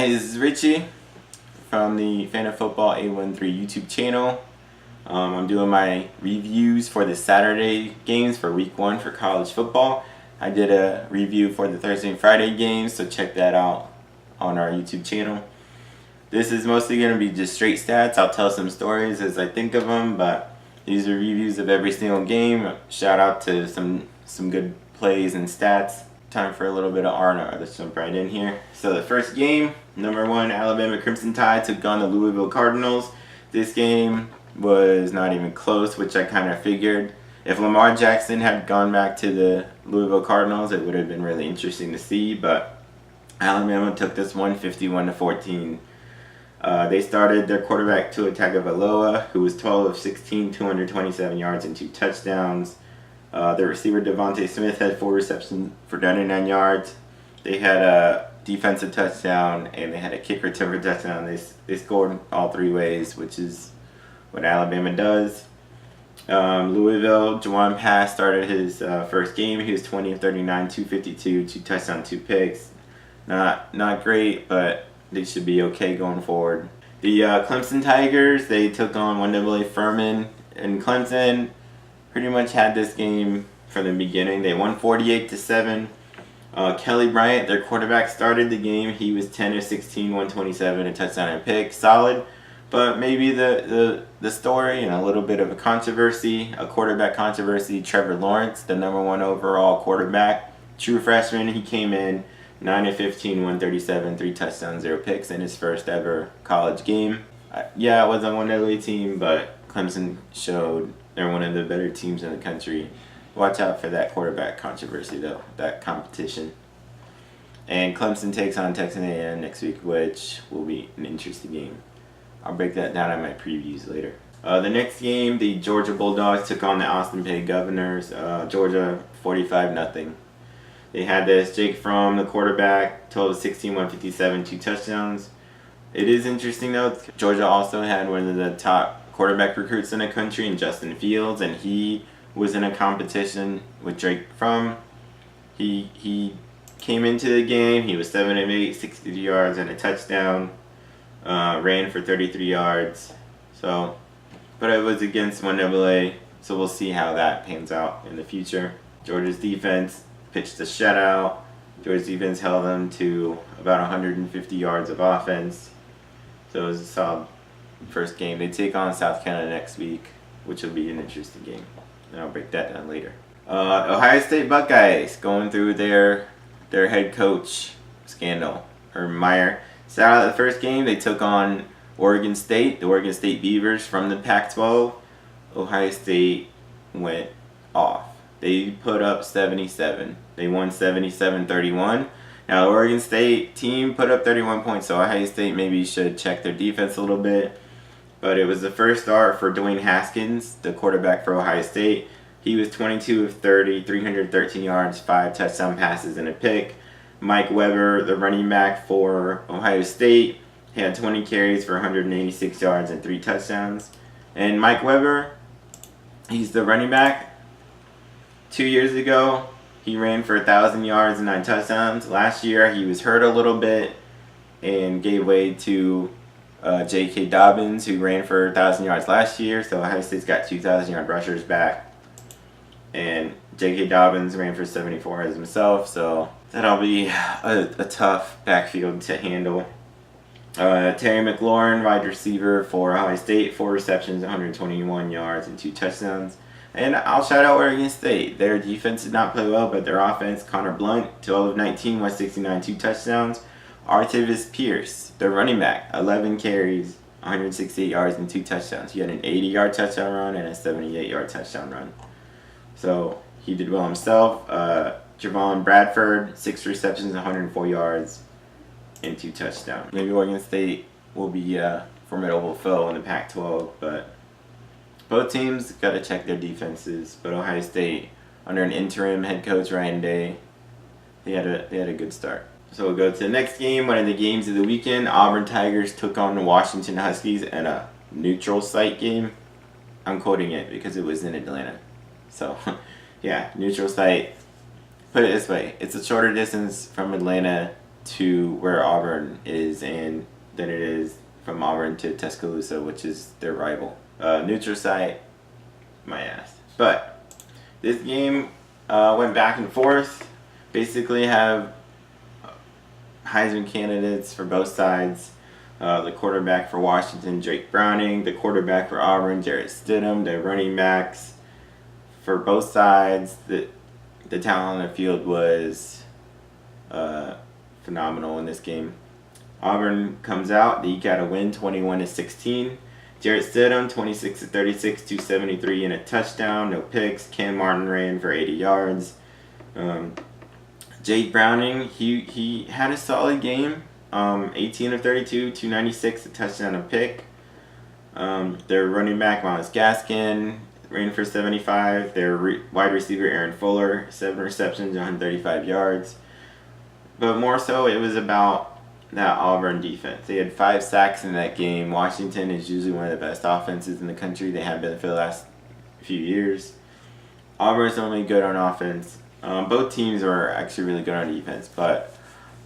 Hey, this is Richie from the Fan of Football 813 YouTube channel. I'm doing my reviews for the Saturday games for week 1 for college football. I did a review for the Thursday and Friday games, so check that out on our YouTube channel. This is mostly going to be just straight stats. I'll tell some stories as I think of them, but these are reviews of every single game. Shout out to some good plays and stats. Time for a little bit of R&R. Let's jump right in here. So the first game, number 1 Alabama Crimson Tide took on the Louisville Cardinals. This game was not even close, which I kind of figured. If Lamar Jackson had gone back to the Louisville Cardinals, it would have been really interesting to see, but Alabama took this one 51-14. They started their quarterback Tua Tagovailoa, who was 12 of 16, 227 yards and 2 touchdowns. Their receiver Devontae Smith had 4 receptions for 99 yards. They had a defensive touchdown and they had a kick return for touchdown. They scored all 3 ways, which is what Alabama does. Louisville, Juwan Pass started his first game. He was 20 of 39, 252, 2 touchdowns, 2 picks. Not great, but they should be okay going forward. The Clemson Tigers, they took on 1AA Furman, and Clemson pretty much had this game from the beginning. They won 48-7. Kelly Bryant, their quarterback, started the game. He was 10 of 16, 127, a touchdown and a pick. Solid, but maybe the story and a little bit of a controversy, a quarterback controversy. Trevor Lawrence, the number 1 overall quarterback, true freshman, he came in 9 of 15, 137, 3 touchdowns, 0 picks in his first ever college game. Yeah, it was a 1AA team, but Clemson showed they're one of the better teams in the country. Watch out for that quarterback controversy, though, that competition. And Clemson takes on Texas A&M next week, which will be an interesting game. I'll break that down in my previews later. The next game, the Georgia Bulldogs took on the Austin Peay Governors. Georgia 45-0. They had this Jake Fromm, the quarterback, 12 of 16, 157, 2 touchdowns. It is interesting, though. Georgia also had one of the top quarterback recruits in the country, in Justin Fields, and he was in a competition with Drake Fromm. He came into the game. He was 7 of 8, 60 yards and a touchdown. Ran for 33 yards. So, but it was against 1AA, so we'll see how that pans out in the future. Georgia's defense pitched a shutout. Georgia's defense held them to about 150 yards of offense. So it was a solid first game. They take on South Carolina next week, which will be an interesting game. And I'll break that down later. Ohio State Buckeyes going through their head coach scandal, Urban Meyer. So out of the first game, they took on Oregon State, the Oregon State Beavers from the Pac-12. Ohio State went off. They put up 77. They won 77-31. Now, the Oregon State team put up 31 points, so Ohio State maybe should check their defense a little bit. But it was the first start for Dwayne Haskins, the quarterback for Ohio State. He was 22 of 30, 313 yards, 5 touchdown passes, and a pick. Mike Weber, the running back for Ohio State, he had 20 carries for 186 yards and 3 touchdowns. And Mike Weber, he's the running back. 2 years ago, he ran for 1,000 yards and 9 touchdowns. Last year, he was hurt a little bit and gave way to J.K. Dobbins, who ran for 1,000 yards last year. So Ohio State's got 2,000-yard rushers back. And J.K. Dobbins ran for 74 as himself, so that'll be a tough backfield to handle. Terry McLaurin, wide receiver for Ohio State, 4 receptions, 121 yards, and 2 touchdowns. And I'll shout out Oregon State. Their defense did not play well, but their offense, Connor Blunt, 12 of 19, 169, 2 touchdowns. Artavis Pierce, their running back, 11 carries, 168 yards, and 2 touchdowns. He had an 80-yard touchdown run and a 78-yard touchdown run. So he did well himself. Javon Bradford, 6 receptions, 104 yards, and 2 touchdowns. Maybe Oregon State will be a formidable foe in the Pac-12, but both teams got to check their defenses. But Ohio State, under an interim head coach, Ryan Day, they had a good start. So we'll go to the next game, one of the games of the weekend. Auburn Tigers took on the Washington Huskies in a neutral site game. I'm quoting it because it was in Atlanta. So, yeah, neutral site. Put it this way, it's a shorter distance from Atlanta to where Auburn is and than it is from Auburn to Tuscaloosa, which is their rival. Neutral site, my ass. But this game went back and forth. Basically have Heisman candidates for both sides. The quarterback for Washington, Drake Browning. The quarterback for Auburn, Jarrett Stidham. The running backs for both sides. The talent on the field was phenomenal in this game. Auburn comes out. They got a win, 21-16. Jarrett Stidham, 26-36, 273 and a touchdown, no picks. Cam Martin ran for 80 yards. Jake Browning, he had a solid game. 18 of 32, 296, a touchdown, a pick. Their running back, Miles Gaskin, ran for 75. Their wide receiver, Aaron Fuller, 7 receptions, 135 yards. But more so, it was about that Auburn defense. They had 5 sacks in that game. Washington is usually one of the best offenses in the country. They have been for the last few years. Auburn's only good on offense. Both teams were actually really good on defense, but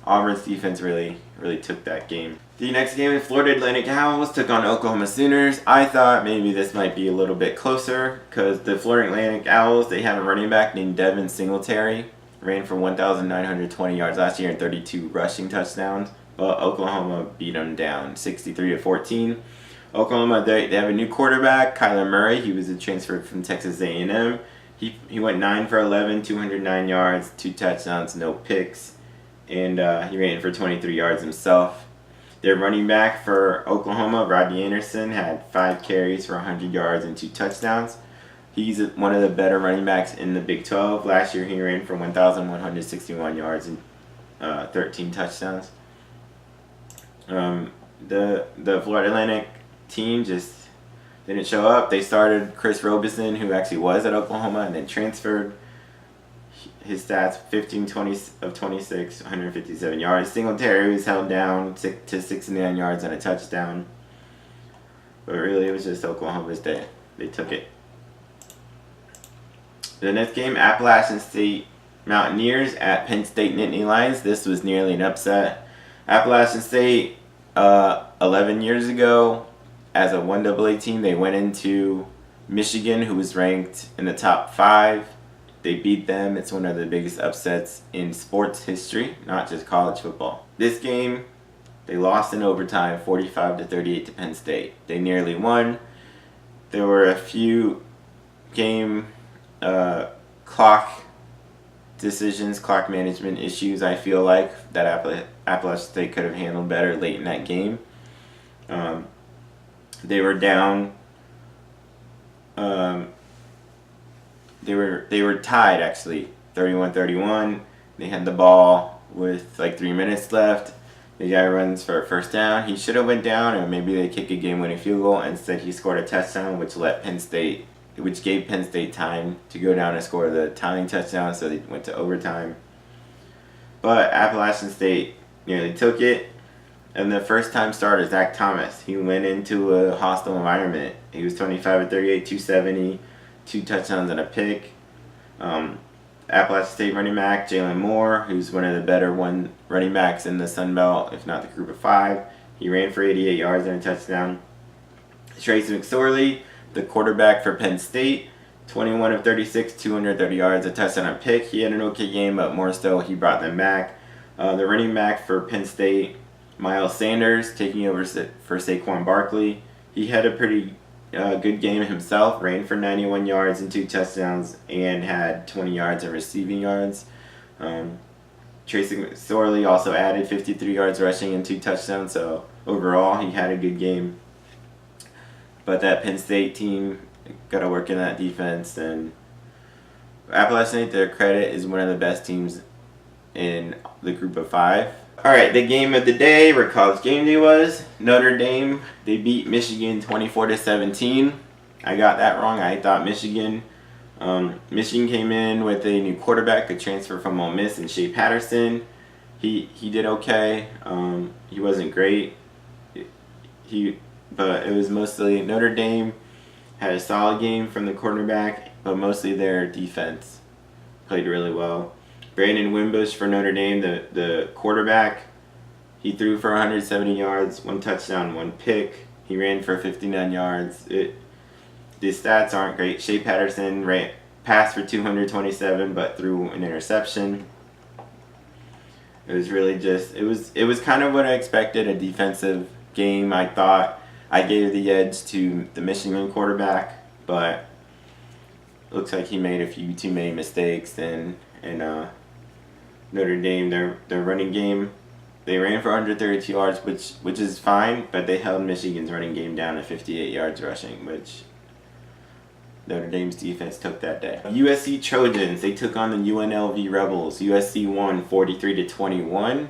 Auburn's defense really took that game. The next game, Florida Atlantic Owls took on Oklahoma Sooners. I thought maybe this might be a little bit closer because the Florida Atlantic Owls, they have a running back named Devin Singletary. Ran for 1,920 yards last year and 32 rushing touchdowns. But Oklahoma beat them down 63-14. Oklahoma, they have a new quarterback, Kyler Murray. He was a transfer from Texas A&M. He went 9 for 11, 209 yards, 2 touchdowns, no picks. And he ran for 23 yards himself. Their running back for Oklahoma, Rodney Anderson, had 5 carries for 100 yards and 2 touchdowns. He's one of the better running backs in the Big 12. Last year he ran for 1,161 yards and 13 touchdowns. The Florida Atlantic team just didn't show up. They started Chris Robeson, who actually was at Oklahoma and then transferred. His stats, 15 20 of 26, 157 yards. Singletary was held down to 69 yards and a touchdown. But really, it was just Oklahoma's day. They took it. The next game, Appalachian State Mountaineers at Penn State Nittany Lions. This was nearly an upset. Appalachian State, 11 years ago, as a 1AA team, they went into Michigan, who was ranked in the top 5. They beat them. It's one of the biggest upsets in sports history, not just college football. This game, they lost in overtime, 45-38 to Penn State. They nearly won. There were a few game clock decisions, clock management issues, I feel like, that Appalachian State could have handled better late in that game. They were down. They were tied, actually, 31-31. They had the ball with like 3 minutes left. The guy runs for a first down. He should have went down, or maybe they kick a game-winning field goal. Instead, he scored a touchdown, which gave Penn State time to go down and score the tying touchdown, so they went to overtime. But Appalachian State nearly took it. And the first-time starter, Zach Thomas, he went into a hostile environment. He was 25-38, 270, 2 touchdowns and a pick. Appalachian State running back Jalen Moore, who's one of the better running backs in the Sun Belt, if not the group of 5. He ran for 88 yards and a touchdown. Trace McSorley, the quarterback for Penn State, 21 of 36, 230 yards, a touchdown and a pick. He had an okay game, but more so he brought them back. The running back for Penn State, Miles Sanders, taking over for Saquon Barkley. He had a pretty good game himself, ran for 91 yards and 2 touchdowns, and had 20 yards in receiving yards. Tracy McSorley also added 53 yards rushing and 2 touchdowns, so overall he had a good game. But that Penn State team got to work in that defense, and Appalachian State, to their credit, is one of the best teams in the group of 5. Alright, the game of the day, where College Game Day was, Notre Dame, they beat Michigan 24-17. I got that wrong. I thought Michigan came in with a new quarterback, a transfer from Ole Miss, and Shea Patterson. He did okay. He wasn't great. But it was mostly Notre Dame had a solid game from the quarterback, but mostly their defense played really well. Brandon Wimbush for Notre Dame, the quarterback. He threw for 170 yards, 1 touchdown, 1 pick. He ran for 59 yards. The stats aren't great. Shea Patterson passed for 227, but threw an interception. It was really just it was kind of what I expected, a defensive game. I thought I gave the edge to the Michigan quarterback, but looks like he made a few too many mistakes. And Notre Dame, their running game, they ran for 132 yards, which is fine, but they held Michigan's running game down to 58 yards rushing, which Notre Dame's defense took that day. USC Trojans, they took on the UNLV Rebels. USC won 43-21.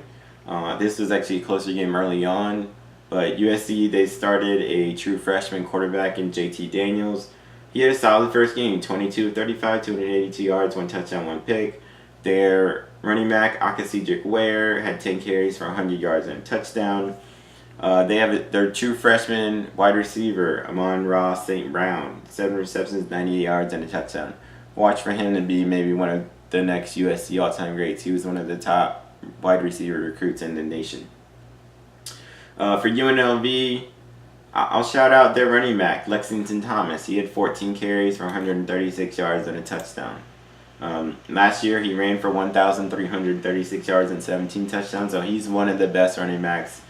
This was actually a closer game early on, but USC, they started a true freshman quarterback in JT Daniels. He had a solid first game, 22 of 35, 282 yards, 1 touchdown, 1 pick. Their running back, Akasijik Ware, had 10 carries for 100 yards and a touchdown. They have their true freshman wide receiver, Amon-Ra St. Brown, 7 receptions, 98 yards, and a touchdown. Watch for him to be maybe one of the next USC all-time greats. He was one of the top wide receiver recruits in the nation. For UNLV, I'll shout out their running back, Lexington Thomas. He had 14 carries for 136 yards and a touchdown. Last year, he ran for 1,336 yards and 17 touchdowns, so he's one of the best running backs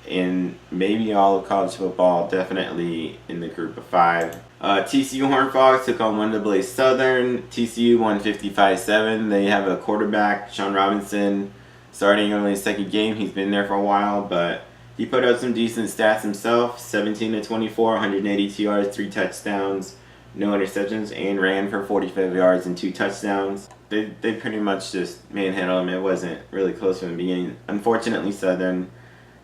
in maybe all of college football, definitely in the group of 5. TCU Horned Frogs took on 1AA Southern. TCU won 55-7. They have a quarterback, Sean Robinson, starting only his 2nd game. He's been there for a while, but he put out some decent stats himself. 17-24, 182 yards, 3 touchdowns, no interceptions, and ran for 45 yards and 2 touchdowns. They pretty much just manhandled him. It wasn't really close from the beginning. Unfortunately, Southern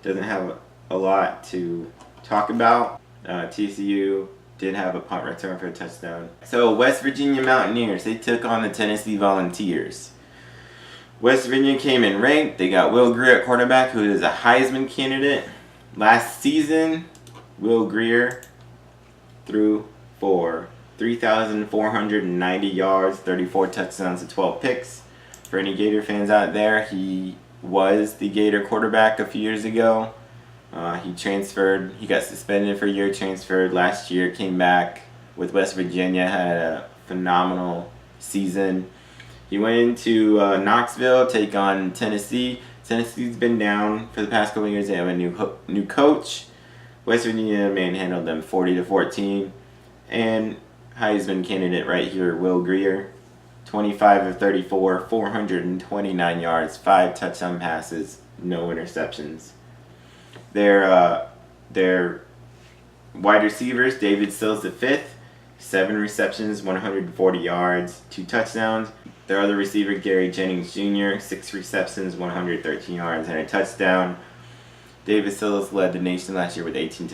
doesn't have a lot to talk about. TCU did have a punt return for a touchdown. So West Virginia Mountaineers, they took on the Tennessee Volunteers. West Virginia came in ranked. They got Will Grier at quarterback, who is a Heisman candidate. Last season, Will Grier threw for 3,490 yards, 34 touchdowns, and 12 picks. For any Gator fans out there, he was the Gator quarterback a few years ago. He transferred. He got suspended for a year, transferred last year, came back with West Virginia, had a phenomenal season. He went into Knoxville, take on Tennessee. Tennessee's been down for the past couple of years. They have a new coach. West Virginia manhandled them 40-14. And Heisman candidate right here, Will Grier, 25 of 34, 429 yards, 5 touchdown passes, no interceptions. Their wide receivers, David Sills V, 7 receptions, 140 yards, 2 touchdowns. Their other receiver, Gary Jennings Jr., 6 receptions, 113 yards, and a touchdown. David Sills led the nation last year with 18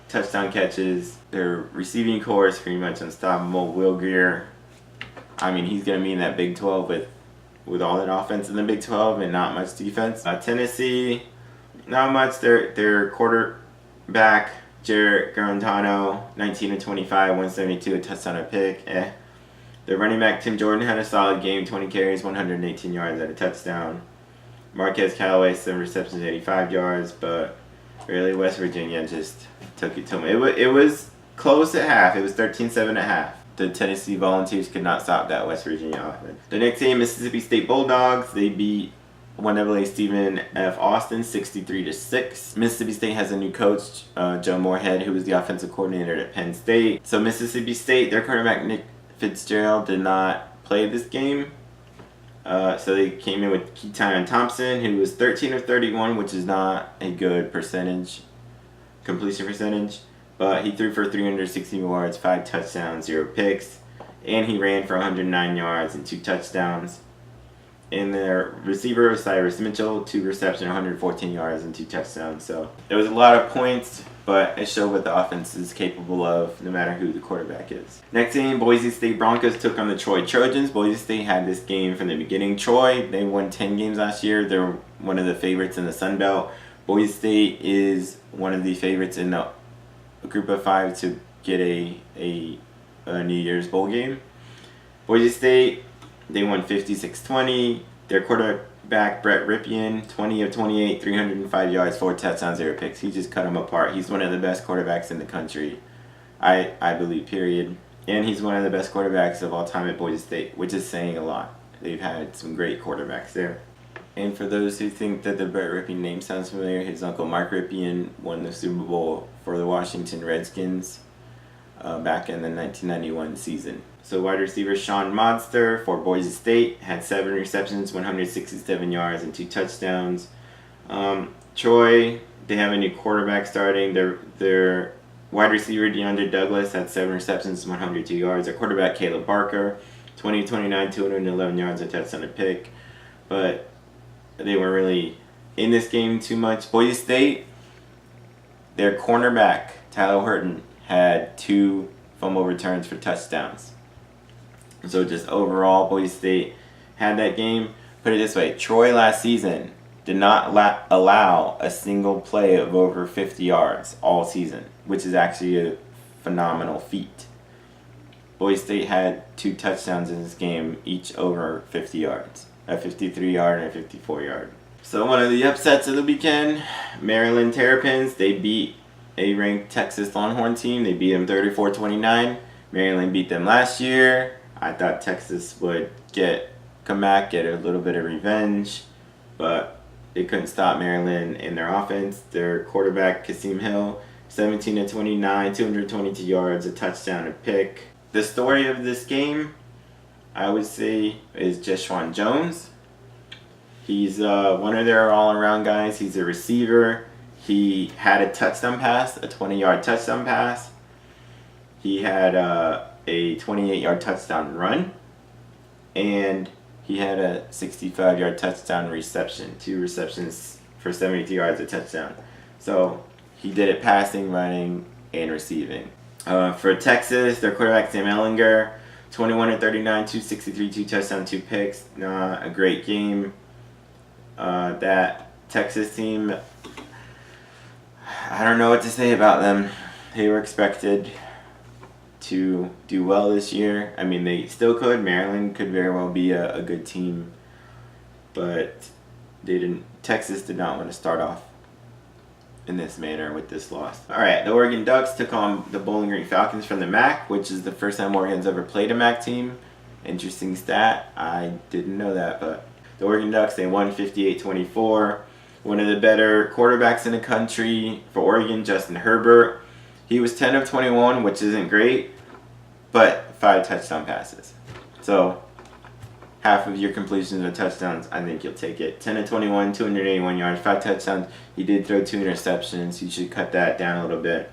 touchdown catches. Their receiving core is pretty much unstoppable. Will Grier, I mean, he's going to be in that Big 12 with all that offense in the Big 12 and not much defense. Tennessee, not much. Their quarterback, Jarrett Garantano, 19-25, 172, a touchdown, a pick. Their running back, Tim Jordan, had a solid game, 20 carries, 118 yards, and a touchdown. Marquez Callaway, 7 receptions, 85 yards, but really West Virginia just took it to them. It was close at half. It was 13-7 at half. The Tennessee Volunteers could not stop that West Virginia offense. The next team, Mississippi State Bulldogs, they beat 1AA Stephen F. Austin 63-6. Mississippi State has a new coach, Joe Moorhead, who was the offensive coordinator at Penn State. So Mississippi State, their quarterback Nick Fitzgerald did not play this game. So they came in with Keaton Thompson, who was 13 of 31, which is not a good completion percentage. But he threw for 360 yards, 5 touchdowns, 0 picks. And he ran for 109 yards and 2 touchdowns. And their receiver was Cyrus Mitchell, 2 receptions, 114 yards, and 2 touchdowns. So there was a lot of points, but it showed what the offense is capable of, no matter who the quarterback is. Next game, Boise State Broncos took on the Troy Trojans. Boise State had this game from the beginning. Troy, they won 10 games last year. They're one of the favorites in the Sun Belt. Boise State is one of the favorites in the group of 5 to get a New Year's Bowl game. Boise State, they won 56-20. Their quarterback, Brett Ripien, 20 of 28, 305 yards, 4 touchdowns, 0 picks. He just cut them apart. He's one of the best quarterbacks in the country, I believe, period. And he's one of the best quarterbacks of all time at Boise State, which is saying a lot. They've had some great quarterbacks there. And for those who think that the Brett Ripien name sounds familiar, his uncle Mark Ripien won the Super Bowl for the Washington Redskins back in the 1991 season. So wide receiver Sean Monster for Boise State had 7 receptions, 167 yards, and 2 touchdowns. Troy, they have a new quarterback starting. Their wide receiver DeAndre Douglas had 7 receptions, 102 yards. Their quarterback Caleb Barker, 20-29, 211 yards, a touchdown, a pick. But they weren't really in this game too much. Boise State, their cornerback Tyler Horton had 2 fumble returns for touchdowns. So just overall, Boise State had that game. Put it this way, Troy last season did not allow a single play of over 50 yards all season, which is actually a phenomenal feat. Boise State had 2 touchdowns in this game, each over 50 yards. A 53-yard and a 54-yard. So one of the upsets of the weekend, Maryland Terrapins, they beat a ranked Texas Longhorn team. They beat them 34-29. Maryland beat them last year. I thought Texas would come back, get a little bit of revenge, but they couldn't stop Maryland in their offense. Their quarterback, Kasim Hill, 17-29, 222 yards, a touchdown, a pick. The story of this game, I would say, is Jeshaun Jones. He's one of their all-around guys. He's a receiver. He had a touchdown pass, a 20-yard touchdown pass. He had a 28-yard touchdown run, and he had a 65-yard touchdown reception. 2 receptions for 72 yards, a touchdown. So he did it passing, running, and receiving. For Texas, their quarterback Sam Ehlinger, 21-39, 263, 2 touchdowns, 2 picks. A great game. That Texas team, I don't know what to say about them. They were expected to do well this year. I mean, they still could. Maryland could very well be a good team, but they didn't. Texas did not want to start off in this manner with this loss. All right, the Oregon Ducks took on the Bowling Green Falcons from the MAC, which is the first time Oregon's ever played a MAC team. Interesting stat. I didn't know that, but the Oregon Ducks, they won 58-24. One of the better quarterbacks in the country for Oregon, Justin Herbert. He was 10 of 21, which isn't great, but 5 touchdown passes. So half of your completions are touchdowns. I think you'll take it. 10 of 21, 281 yards, 5 touchdowns. He did throw 2 interceptions. You should cut that down a little bit.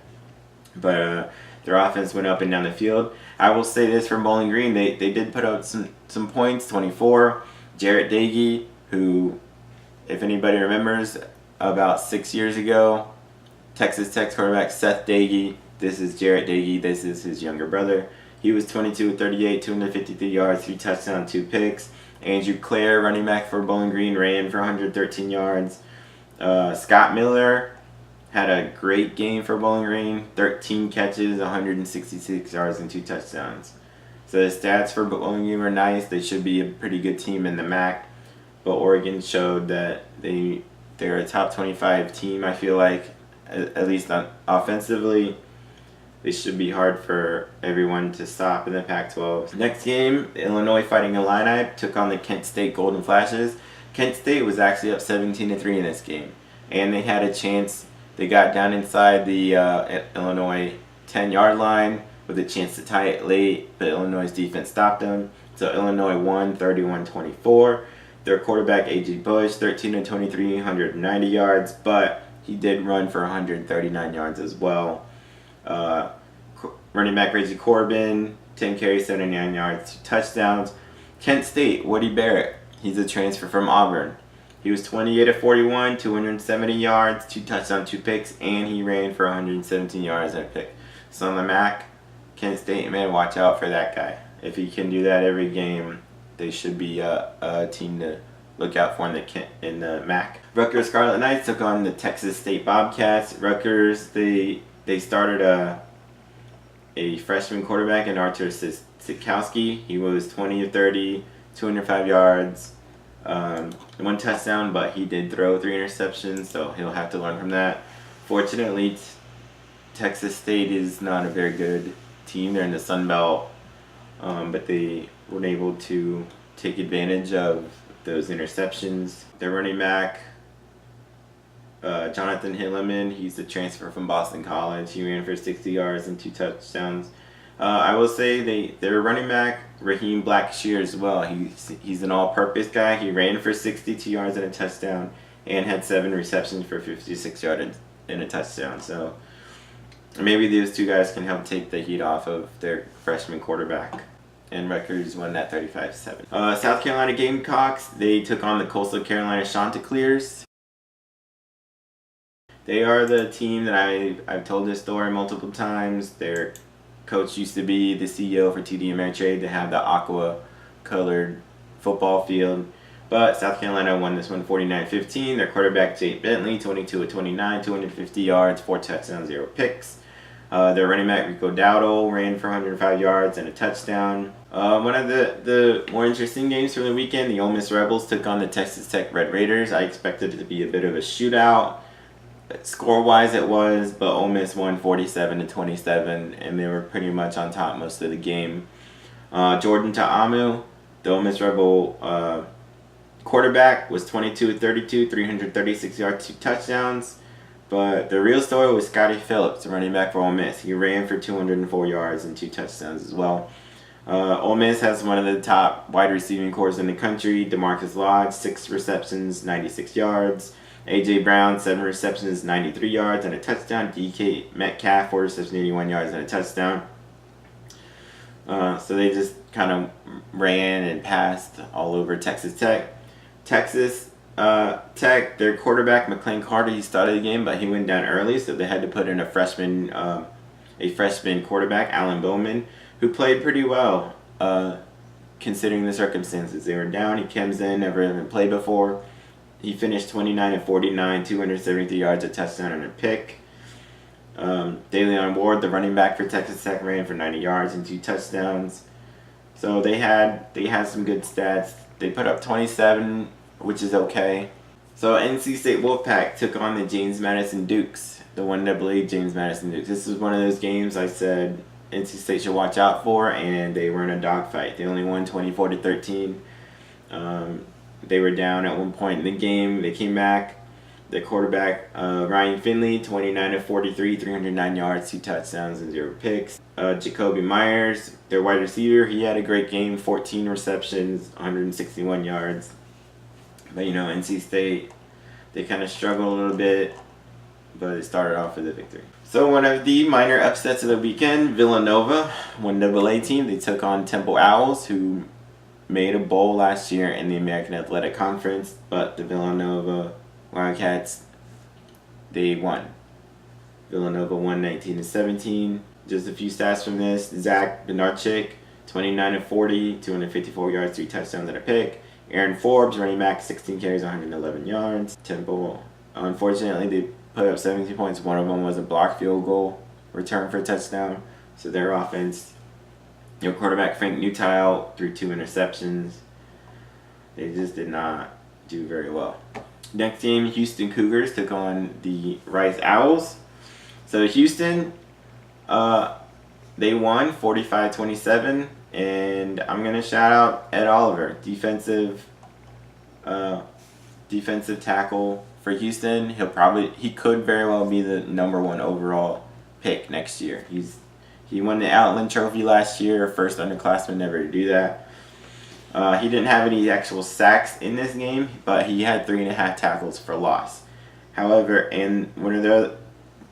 But their offense went up and down the field. I will say this for Bowling Green. They did put out some points, 24. Jarrett Dagey, who, if anybody remembers, about 6 years ago, Texas Tech quarterback Seth Dagey. This is Jarrett Dagey. This is his younger brother. He was 22 of 38, 253 yards, 3 touchdowns, 2 picks. Andrew Clare, running back for Bowling Green, ran for 113 yards. Scott Miller had a great game for Bowling Green. 13 catches, 166 yards, and 2 touchdowns. So the stats for Bowling Green were nice. They should be a pretty good team in the MAC. But Oregon showed that they're a top 25 team, I feel like. At least offensively, they should be hard for everyone to stop in the Pac-12. Next game, Illinois Fighting Illini took on the Kent State Golden Flashes. Kent State was actually up 17-3 in this game, and they had a chance. They got down inside the Illinois 10-yard line with a chance to tie it late, but Illinois' defense stopped them. So Illinois won 31-24. Their quarterback, A.J. Bush, 13 of 23, 190 yards, but he did run for 139 yards as well. Running back Reggie Corbin, 10 carries, 79 yards, 2 touchdowns. Kent State, Woody Barrett, he's a transfer from Auburn. He was 28 of 41, 270 yards, 2 touchdowns, 2 picks, and he ran for 117 yards and a pick. So on the MAC, Kent State, man, watch out for that guy. If he can do that every game, they should be a team to look out for in the MAC. Rutgers Scarlet Knights took on the Texas State Bobcats. Rutgers, they started a freshman quarterback in Artur Sikowski. He was 20 of 30, 205 yards, one touchdown, but he did throw 3 interceptions, so he'll have to learn from that. Fortunately, Texas State is not a very good team. They're in the Sun Belt, but they were able to take advantage of those interceptions. Their running back, Jonathan Hilliman, he's a transfer from Boston College. He ran for 60 yards and 2 touchdowns. I will say their running back, Raheem Blackshear as well. He's an all-purpose guy. He ran for 62 yards and a touchdown and had 7 receptions for 56 yards and a touchdown. So maybe those 2 guys can help take the heat off of their freshman quarterback. And Rutgers won that 35-7. South Carolina Gamecocks, they took on the Coastal Carolina Chanticleers. They are the team that I've told this story multiple times. Their coach used to be the CEO for TD Ameritrade. They have the aqua-colored football field. But South Carolina won this one 49-15. Their quarterback, Jake Bentley, 22 of 29, 250 yards, 4 touchdowns, 0 picks. Their running back, Rico Dowdle, ran for 105 yards and a touchdown. One of the more interesting games from the weekend, the Ole Miss Rebels took on the Texas Tech Red Raiders. I expected it to be a bit of a shootout. Score-wise it was, but Ole Miss won 47-27, and they were pretty much on top most of the game. Jordan Ta'amu, the Ole Miss Rebel quarterback, was 22 of 32, 336 yards, 2 touchdowns. But the real story was Scotty Phillips, running back for Ole Miss. He ran for 204 yards and 2 touchdowns as well. Ole Miss has one of the top wide receiving corps in the country. DeMarcus Lodge, 6 receptions, 96 yards. A.J. Brown, 7 receptions, 93 yards and a touchdown. DK Metcalf, 4 receptions, 81 yards and a touchdown. So they just kind of ran and passed all over Texas Tech. Texas Tech, their quarterback, McClain Carter, he started the game, but he went down early, so they had to put in a freshman quarterback, Alan Bowman, who played pretty well considering the circumstances. They were down. He comes in, never even played before. He finished 29 of 49, 273 yards, a touchdown, and a pick. DeLeon Ward, the running back for Texas Tech, ran for 90 yards and 2 touchdowns. So they had some good stats. They put up 27, which is okay. So NC State Wolfpack took on the James Madison Dukes, the 1AA James Madison Dukes. This was one of those games I said NC State should watch out for, and they were in a dogfight. They only won 24-13. They were down at one point in the game. They came back. The quarterback, Ryan Finley, 29 of 43, 309 yards, 2 touchdowns, and 0 picks. Jacoby Myers, their wide receiver, he had a great game, 14 receptions, 161 yards. But, NC State, they kind of struggled a little bit, but it started off with a victory. So one of the minor upsets of the weekend, Villanova, 1AA team, they took on Temple Owls, who made a bowl last year in the American Athletic Conference, but the Villanova Wildcats, they won. Villanova won 19-17. Just a few stats from this. Zach Benarchik, 29 of 40, 254 yards, 3 touchdowns and a pick. Aaron Forbes, running back, 16 carries, 111 yards. Temple, unfortunately, they put up 17 points. One of them was a blocked field goal return for a touchdown. So their offense, quarterback Frank Newtile threw 2 interceptions. They just did not do very well. Next game, Houston Cougars took on the Rice Owls. So Houston, they won 45-27, and I'm gonna shout out Ed Oliver, defensive tackle for Houston. He could very well be the #1 overall pick next year. He won the Outland Trophy last year, first underclassman ever to do that. He didn't have any actual sacks in this game, but he had 3.5 tackles for loss. However, and one of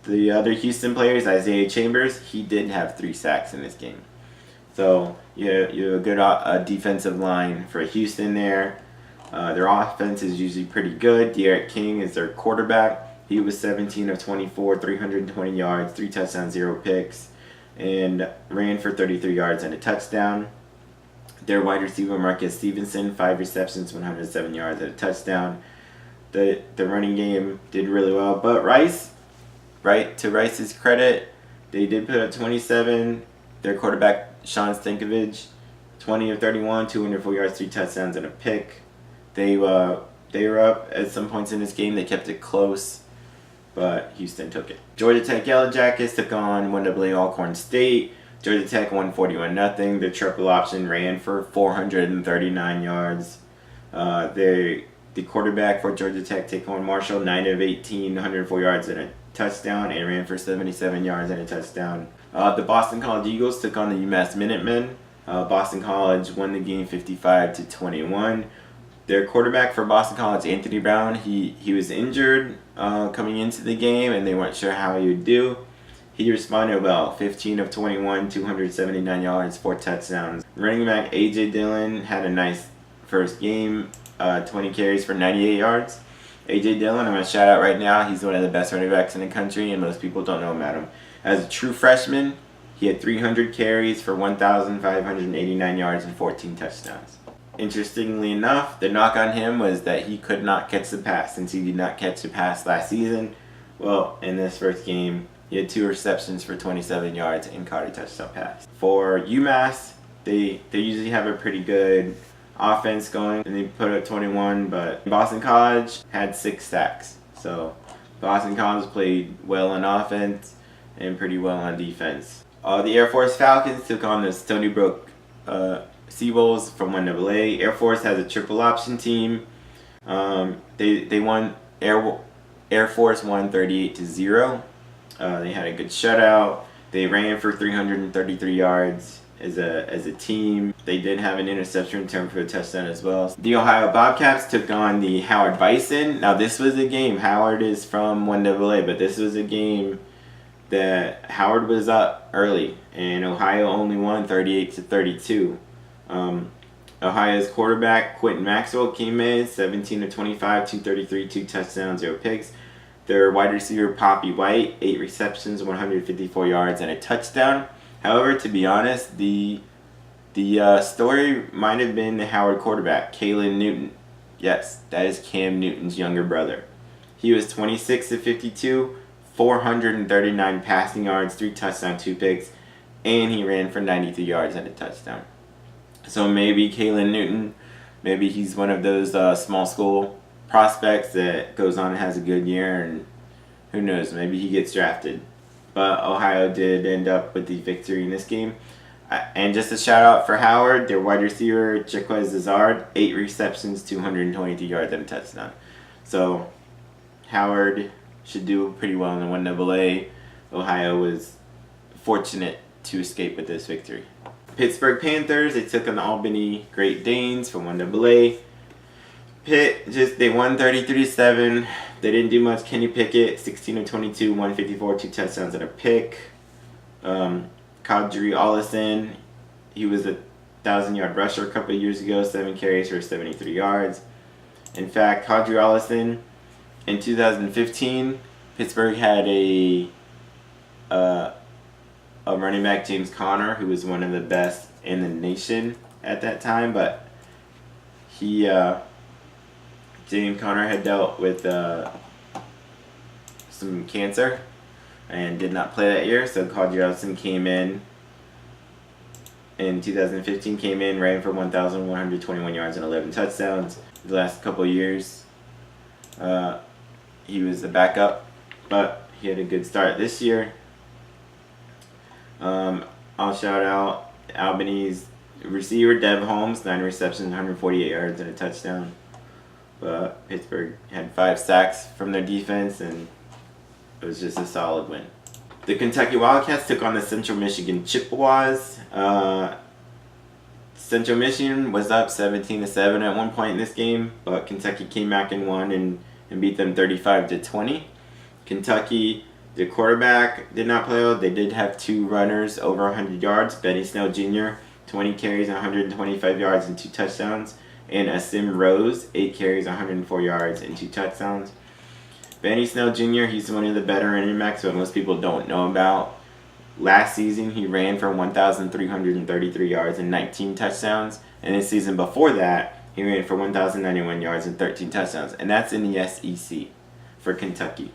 the other Houston players, Isaiah Chambers, he did have 3 sacks in this game. So you have a good defensive line for Houston there. Their offense is usually pretty good. De'Aaron King is their quarterback. He was 17 of 24, 320 yards, 3 touchdowns, 0 picks, and ran for 33 yards and a touchdown. Their wide receiver, Marcus Stevenson, 5 receptions, 107 yards and a touchdown. The running game did really well. But Rice, to Rice's credit, they did put up 27. Their quarterback, Sean Stankovic, 20 of 31, 204 yards, 3 touchdowns and a pick. They were up at some points in this game. They kept it close, but Houston took it. Georgia Tech Yellow Jackets took on 1AA Alcorn State. Georgia Tech won 41-0. The triple option ran for 439 yards. The quarterback for Georgia Tech, Taquan Marshall, 9 of 18, 104 yards and a touchdown, and ran for 77 yards and a touchdown. The Boston College Eagles took on the UMass Minutemen. Boston College won the game 55-21. Their quarterback for Boston College, Anthony Brown, he was injured coming into the game, and they weren't sure how he would do. He responded well, 15 of 21, 279 yards, 4 touchdowns. Running back A.J. Dillon had a nice first game, 20 carries for 98 yards. A.J. Dillon, I'm going to shout out right now, he's one of the best running backs in the country, and most people don't know about him. As a true freshman, he had 300 carries for 1,589 yards and 14 touchdowns. Interestingly enough, the knock on him was that he could not catch the pass, since he did not catch the pass last season. Well, in this first game, he had 2 receptions for 27 yards and caught a touchdown pass. For UMass, they usually have a pretty good offense going, and they put up 21, but Boston College had 6 sacks. So Boston College played well on offense and pretty well on defense. The Air Force Falcons took on the Stony Brook Sea Wolves from 1AA. Air Force has a triple option team. They won. Air Force won 38-0. They had a good shutout. They ran for 333 yards as a team. They did have an interception return for a touchdown as well. The Ohio Bobcats took on the Howard Bison. Now this was a game. Howard is from 1AA, but this was a game that Howard was up early, and Ohio only won 38-32. Ohio's quarterback Quentin Maxwell came in 17 of 25, 233, 2 touchdowns, 0 picks. Their wide receiver Poppy White, 8 receptions, 154 yards, and a touchdown. However, to be honest, the story might have been the Howard quarterback, Kalen Newton. Yes, that is Cam Newton's younger brother. He was 26 of 52, 439 passing yards, 3 touchdowns, 2 picks, and he ran for 93 yards and a touchdown. So maybe Kalen Newton, maybe he's one of those small school prospects that goes on and has a good year, and who knows, maybe he gets drafted. But Ohio did end up with the victory in this game. And just a shout out for Howard, their wide receiver Jaquez Zazard, 8 receptions, 223 yards and a touchdown. So Howard should do pretty well in the 1AA. Ohio was fortunate to escape with this victory. Pittsburgh Panthers, they took on the Albany Great Danes from 1AA. Pitt, they won 33-7. They didn't do much. Kenny Pickett, 16 of 22, 154, 2 touchdowns and a pick. Kadri Ollison, he was a 1,000-yard rusher a couple of years ago, 7 carries for 73 yards. In fact, Kadri Ollison, in 2015, Pittsburgh had a running back, James Conner, who was one of the best in the nation at that time, but James Conner had dealt with some cancer and did not play that year, so Kadri Ollison came in 2015, ran for 1,121 yards and 11 touchdowns. The last couple of years, he was the backup, but he had a good start this year. I'll shout out Albany's receiver, Dev Holmes, 9 receptions, 148 yards and a touchdown. But Pittsburgh had 5 sacks from their defense, and it was just a solid win. The Kentucky Wildcats took on the Central Michigan Chippewas. Central Michigan was up 17-7 at one point in this game, but Kentucky came back and won and beat them 35-20. Kentucky, the quarterback did not play well. They did have 2 runners over 100 yards. Benny Snell Jr., 20 carries, 125 yards and 2 touchdowns. And Asim Rose, 8 carries, 104 yards and 2 touchdowns. Benny Snell Jr., he's one of the better running backs, but most people don't know about. Last season, he ran for 1,333 yards and 19 touchdowns. And the season before that, he ran for 1,091 yards and 13 touchdowns. And that's in the SEC for Kentucky.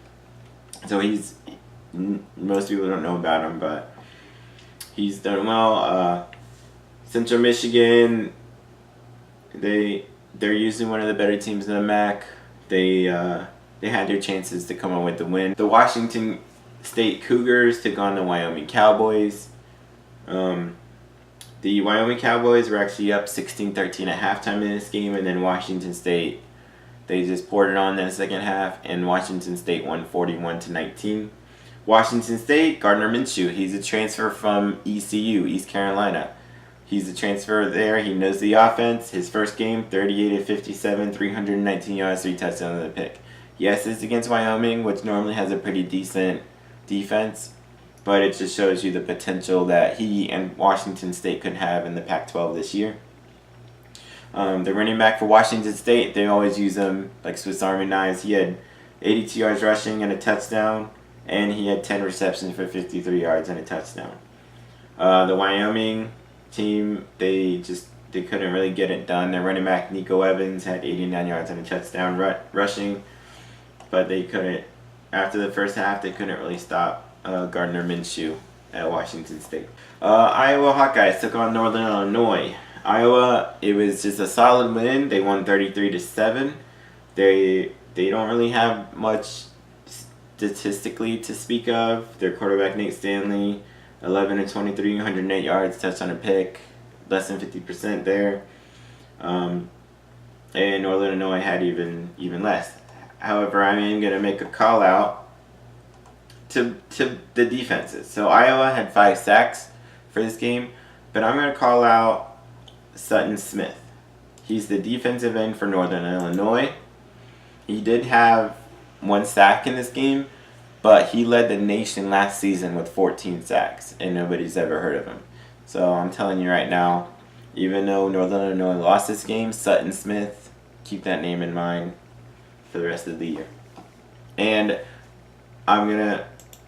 So most people don't know about him, but he's done well. Central Michigan, they they're usually one of the better teams in the MAC. They had their chances to come up with the win. The Washington State Cougars took on the Wyoming Cowboys. The Wyoming Cowboys were actually up 16-13 at halftime in this game, and then Washington State, they just poured it on in the second half, and Washington State won 41-19. Washington State, Gardner Minshew, he's a transfer from ECU, East Carolina. He's a transfer there. He knows the offense. His first game, 38-57, 319 yards, 3 touchdowns and a pick. Yes, it's against Wyoming, which normally has a pretty decent defense, but it just shows you the potential that he and Washington State could have in the Pac-12 this year. The running back for Washington State, they always use him like Swiss Army knives. He had 82 yards rushing and a touchdown, and he had 10 receptions for 53 yards and a touchdown. The Wyoming team, they couldn't really get it done. Their running back Nico Evans had 89 yards and a touchdown rushing, but they couldn't. After the first half, they couldn't really stop Gardner Minshew at Washington State. Iowa Hawkeyes took on Northern Illinois. Iowa, it was just a solid win. They won 33-7. They don't really have much statistically to speak of. Their quarterback Nate Stanley, 11-23, 108 yards, touchdown a pick, less than 50% there. And Northern Illinois had even less. However, I am going to make a call out to the defenses. So Iowa had 5 sacks for this game, but I'm going to call out Sutton Smith. He's the defensive end for Northern Illinois. He did have 1 sack in this game, but he led the nation last season with 14 sacks, and nobody's ever heard of him. So I'm telling you right now, even though Northern Illinois lost this game, Sutton Smith, keep that name in mind for the rest of the year. And I'm going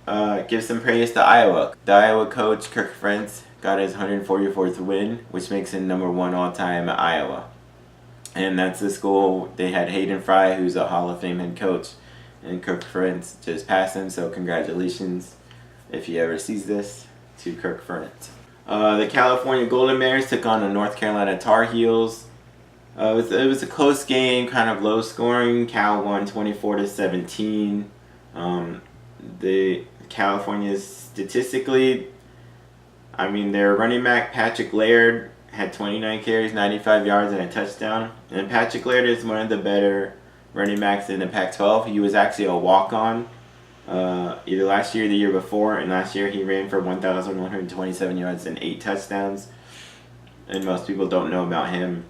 to give some praise to Iowa. The Iowa coach, Kirk Ferentz, got his 144th win, which makes him #1 all-time at Iowa. And that's the school. They had Hayden Fry, who's a Hall of Fame head coach, and Kirk Ferentz just passed him, so congratulations, if he ever sees this, to Kirk Ferentz. The California Golden Bears took on the North Carolina Tar Heels. It was a close game, kind of low scoring. Cal won 24-17. The California statistically, I mean, their running back Patrick Laird had 29 carries, 95 yards, and a touchdown. And Patrick Laird is one of the better running backs in the Pac-12. He was actually a walk-on either last year or the year before, and last year he ran for 1,127 yards and 8 touchdowns. And most people don't know about him.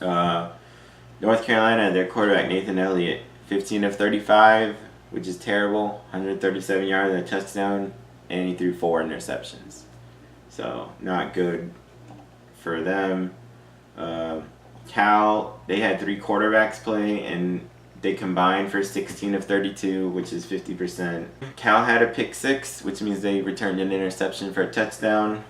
North Carolina, their quarterback Nathan Elliott, 15 of 35, which is terrible, 137 yards and a touchdown, and he threw 4 interceptions. So, not good for them. Cal, they had 3 quarterbacks play, and they combined for 16 of 32, which is 50%. Cal had a pick 6, which means they returned an interception for a touchdown.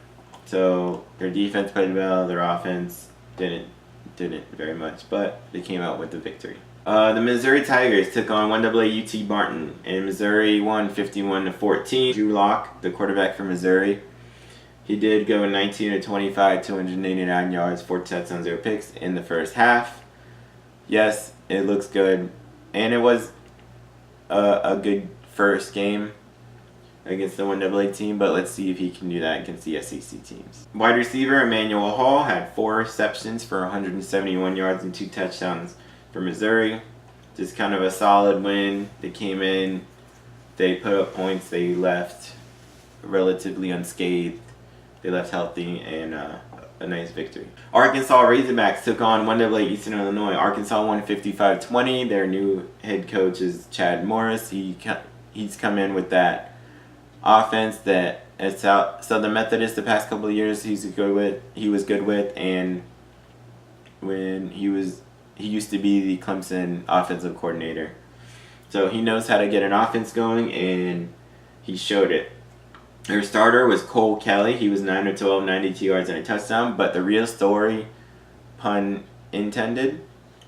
So, their defense played well, their offense didn't very much, but they came out with the victory. The Missouri Tigers took on 1AA UT Martin, and Missouri won 51-14. Drew Lock, the quarterback for Missouri, he did go 19-25, 289 yards, 4 touchdowns, 0 picks in the first half. Yes, it looks good, and it was a good first game against the 1AA team, but let's see if he can do that against the SEC teams. Wide receiver Emmanuel Hall had 4 receptions for 171 yards and 2 touchdowns for Missouri. Just kind of a solid win. They came in, they put up points, they left relatively unscathed, they left healthy, and a nice victory. Arkansas Razorbacks took on 1AA Eastern Illinois. Arkansas won 55-20. Their new head coach is Chad Morris. He's come in with that offense that at Southern Methodist the past couple of years he was good with, and when he used to be the Clemson offensive coordinator. So he knows how to get an offense going, and he showed it. Their starter was Cole Kelly. He was 9 of 12, 92 yards and a touchdown. But the real story, pun intended,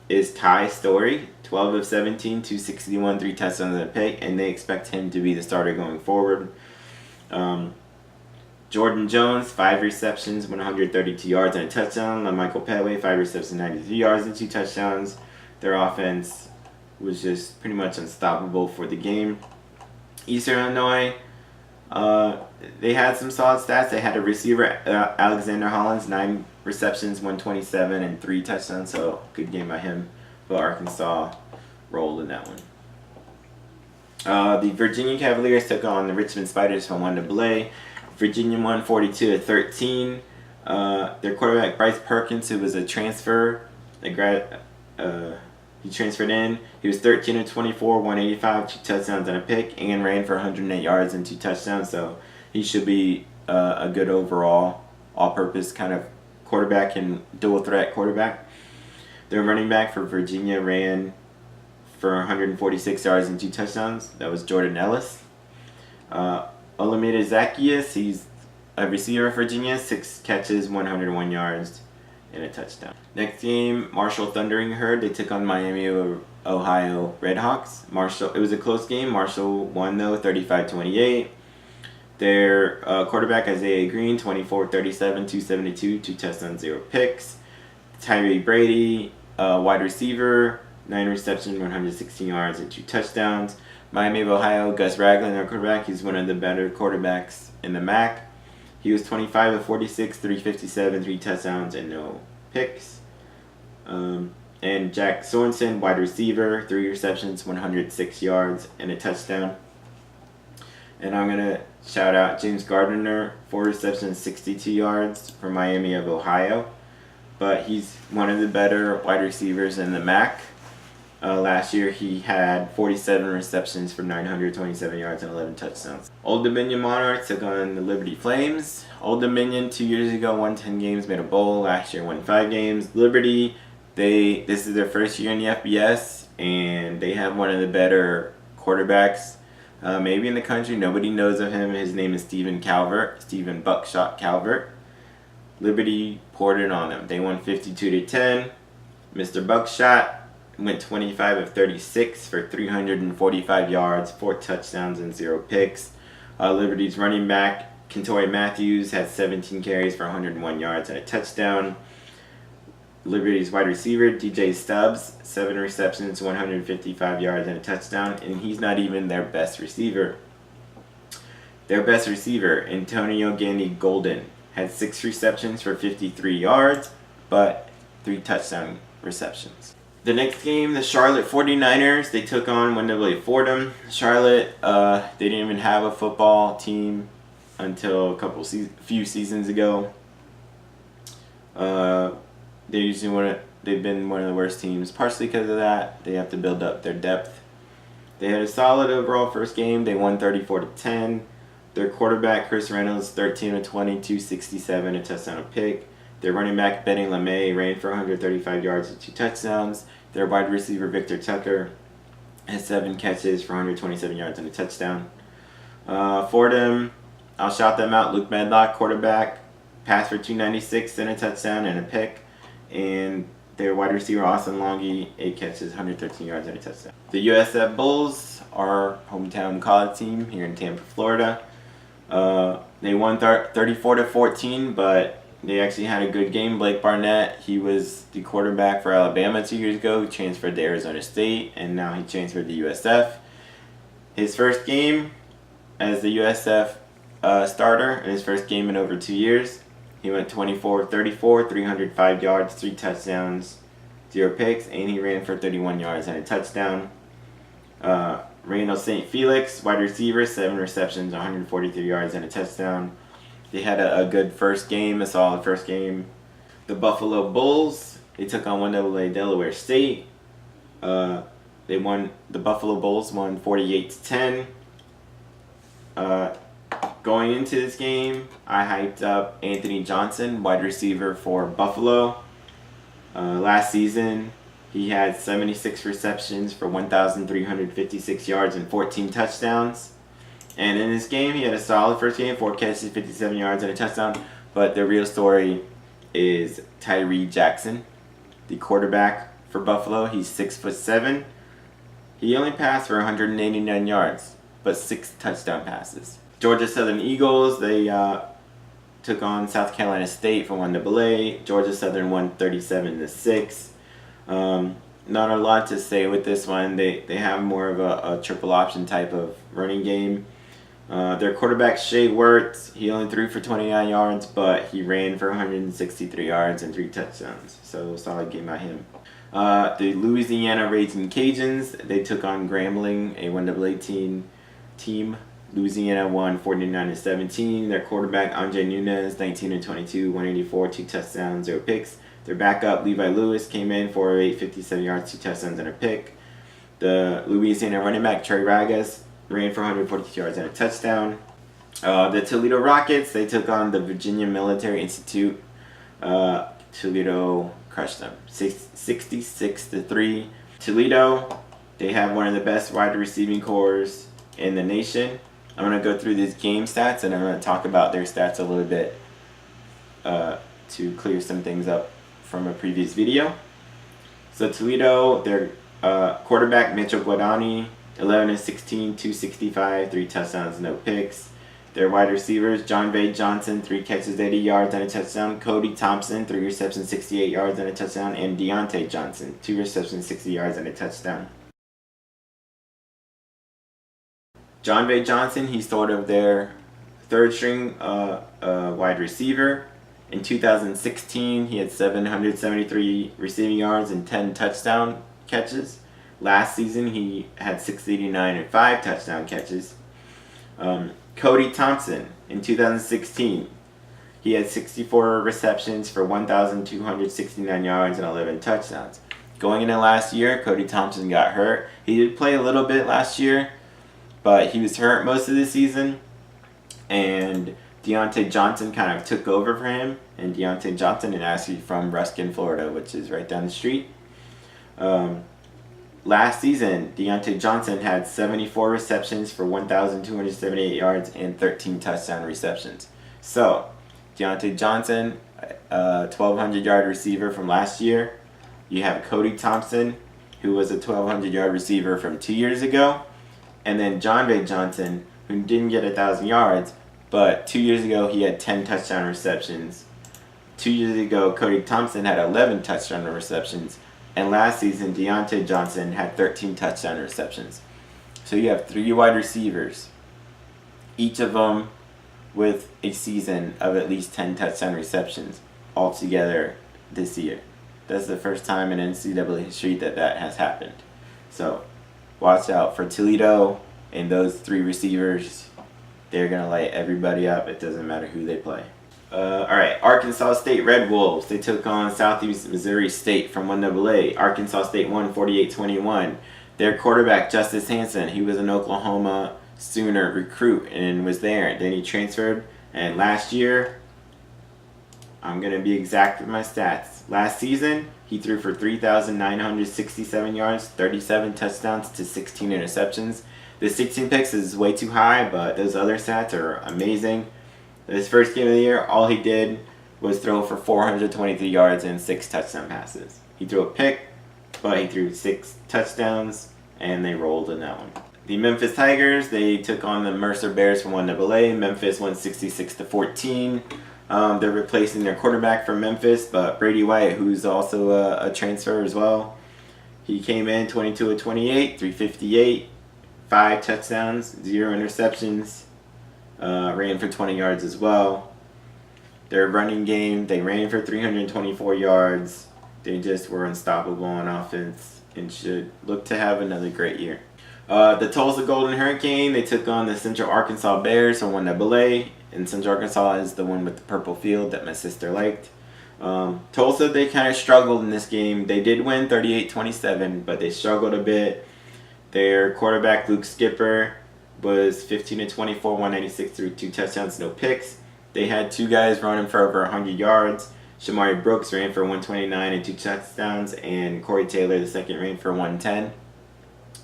is Ty Story. 12 of 17, 261, 3 touchdowns and a pick. And they expect him to be the starter going forward. Jordan Jones, 5 receptions, 132 yards and a touchdown. LaMichael Petway, 5 receptions, 93 yards and 2 touchdowns. Their offense was just pretty much unstoppable for the game. Eastern Illinois, they had some solid stats. They had a receiver, Alexander Hollins, 9 receptions, 127 and 3 touchdowns. So good game by him. But Arkansas rolled in that one. The Virginia Cavaliers took on the Richmond Spiders from 1AA. Virginia won 42-13. Their quarterback Bryce Perkins, who was a transfer, he transferred in. He was 13-24, 185, 2 touchdowns and a pick, and ran for 108 yards and 2 touchdowns. So he should be a good overall, all-purpose kind of quarterback and dual threat quarterback. Their running back for Virginia ran for 146 yards and 2 touchdowns. That was Jordan Ellis. Olamide Zacchaeus, he's a receiver for Virginia, 6 catches, 101 yards, and a touchdown. Next game, Marshall Thundering Herd. They took on Miami of Ohio Redhawks. It was a close game. Marshall won though, 35-28. Their quarterback Isaiah Green, 24-37, 272, 2 touchdowns, 0 picks. Tyree Brady, wide receiver, 9 receptions, 116 yards, and 2 touchdowns. Miami of Ohio, Gus Ragland, their quarterback. He's one of the better quarterbacks in the MAC. He was 25-46, 357, 3 touchdowns, and no picks. And Jack Sorensen, wide receiver, 3 receptions, 106 yards, and a touchdown. And I'm going to shout out James Gardner, 4 receptions, 62 yards for Miami of Ohio. But he's one of the better wide receivers in the MAC. Last year he had 47 receptions for 927 yards and 11 touchdowns. Old Dominion Monarchs took on the Liberty Flames. Old Dominion 2 years ago won 10 games, made a bowl. Last year won 5 games. Liberty, this is their first year in the FBS, and they have one of the better quarterbacks maybe in the country. Nobody knows of him. His name is Stephen Buckshot Calvert. Liberty poured it on them. They won 52-10. Mr. Buckshot went 25-36 for 345 yards, 4 touchdowns, and 0 picks. Liberty's running back, Kentori Matthews, had 17 carries for 101 yards and a touchdown. Liberty's wide receiver, DJ Stubbs, 7 receptions, 155 yards, and a touchdown. And he's not even their best receiver. Their best receiver, Antonio Gandy Golden, had 6 receptions for 53 yards, but 3 touchdown receptions. The next game, the Charlotte 49ers, they took on 1AA Fordham. Charlotte, they didn't even have a football team until few seasons ago. They've been one of the worst teams, partially because of that. They have to build up their depth. They had a solid overall first game. They won 34-10. Their quarterback, Chris Reynolds, 13-20, 267, a touchdown, a pick. Their running back, Benny LeMay, ran for 135 yards and 2 touchdowns. Their wide receiver, Victor Tucker, had 7 catches for 127 yards and a touchdown. Fordham, I'll shout them out. Luke Medlock, quarterback, passed for 296 and a touchdown and a pick. And their wide receiver, Austin Longy, 8 catches, 113 yards and a touchdown. The USF Bulls, our hometown college team here in Tampa, Florida. They won 34-14, but they actually had a good game. Blake Barnett, he was the quarterback for Alabama 2 years ago. He transferred to Arizona State, and now he transferred to USF. His first game as the USF starter, and his first game in over 2 years. He went 24-34, 305 yards, 3 touchdowns, 0 picks, and he ran for 31 yards and a touchdown. Randall St. Felix, wide receiver, 7 receptions, 143 yards and a touchdown. They had a good first game, a solid first game. The Buffalo Bulls, they took on 1AA Delaware State. The Buffalo Bulls won 48-10. Going into this game, I hyped up Anthony Johnson, wide receiver for Buffalo. Last season, he had 76 receptions for 1,356 yards and 14 touchdowns. And in this game, he had a solid first game, 4 catches, 57 yards, and a touchdown. But the real story is Tyree Jackson, the quarterback for Buffalo. He's 6'7". He only passed for 189 yards, but 6 touchdown passes. Georgia Southern Eagles, they took on South Carolina State for 1AA. Georgia Southern won 37-6. Not a lot to say with this one. They have more of a triple option type of running game. Their quarterback, Shea Wertz, he only threw for 29 yards, but he ran for 163 yards and 3 touchdowns. So solid game by him. The Louisiana Raging Cajuns, they took on Grambling, a 1AA team. Louisiana won 49-17. Their quarterback, Andre Nunez, 19-22, 184, 2 touchdowns, 0 picks. Their backup, Levi Lewis, came in for 57 yards, 2 touchdowns, and a pick. The Louisiana running back, Trey Ragas, ran for 142 yards and a touchdown. The Toledo Rockets, they took on the Virginia Military Institute. Toledo crushed them, 66-3. Toledo, they have one of the best wide receiving cores in the nation. I'm going to go through these game stats, and I'm going to talk about their stats a little bit to clear some things up from a previous video. So Toledo, their quarterback, Mitchell Guadani, 11-16, 265, 3 touchdowns, no picks. Their wide receivers, John Bay Johnson, 3 catches, 80 yards and a touchdown. Cody Thompson, 3 receptions, 68 yards and a touchdown. And Deontay Johnson, 2 receptions, 60 yards and a touchdown. John Bay Johnson, he's sort of their third string wide receiver. In 2016, he had 773 receiving yards and 10 touchdown catches. Last season, he had 689 and 5 touchdown catches. Cody Thompson, in 2016, he had 64 receptions for 1,269 yards and 11 touchdowns. Going into last year, Cody Thompson got hurt. He did play a little bit last year, but he was hurt most of the season. And Deontay Johnson kind of took over for him. And Deontay Johnson is actually from Ruskin, Florida, which is right down the street. Last season, Deontay Johnson had 74 receptions for 1,278 yards and 13 touchdown receptions. So, Deontay Johnson, 1,200-yard receiver from last year. You have Cody Thompson, who was a 1,200-yard receiver from 2 years ago. And then John Bay Johnson, who didn't get 1,000 yards, but 2 years ago he had 10 touchdown receptions. 2 years ago, Cody Thompson had 11 touchdown receptions. And last season, Deontay Johnson had 13 touchdown receptions. So you have 3 wide receivers, each of them with a season of at least 10 touchdown receptions altogether this year. That's the first time in NCAA history that has happened. So watch out for Toledo and those 3 receivers. They're going to light everybody up. It doesn't matter who they play. Alright, Arkansas State Red Wolves. They took on Southeast Missouri State from 1AA. Arkansas State won 48-21. Their quarterback, Justice Hansen, he was an Oklahoma Sooner recruit and was there. Then he transferred. And last year, I'm going to be exact with my stats. Last season, he threw for 3,967 yards, 37 touchdowns to 16 interceptions. The 16 picks is way too high, but those other stats are amazing. His first game of the year, all he did was throw for 423 yards and 6 touchdown passes. He threw a pick, but he threw 6 touchdowns, and they rolled in that one. The Memphis Tigers, they took on the Mercer Bears from 1AA. Memphis won 66-14. They're replacing their quarterback from Memphis, but Brady White, who's also a transfer as well. He came in 22-28, 358, 5 touchdowns, 0 interceptions. Ran for 20 yards as well. Their running game, they ran for 324 yards. They just were unstoppable on offense and should look to have another great year. The Tulsa Golden Hurricane, they took on the Central Arkansas Bears from 1AA. And Central Arkansas is the one with the purple field that my sister liked. Tulsa, they kind of struggled in this game. They did win 38-27, but they struggled a bit. Their quarterback, Luke Skipper, was 15-24, 196 through 2 touchdowns, no picks. They had 2 guys running for over 100 yards. Shamari Brooks ran for 129 and 2 touchdowns, and Corey Taylor, the second, ran for 110.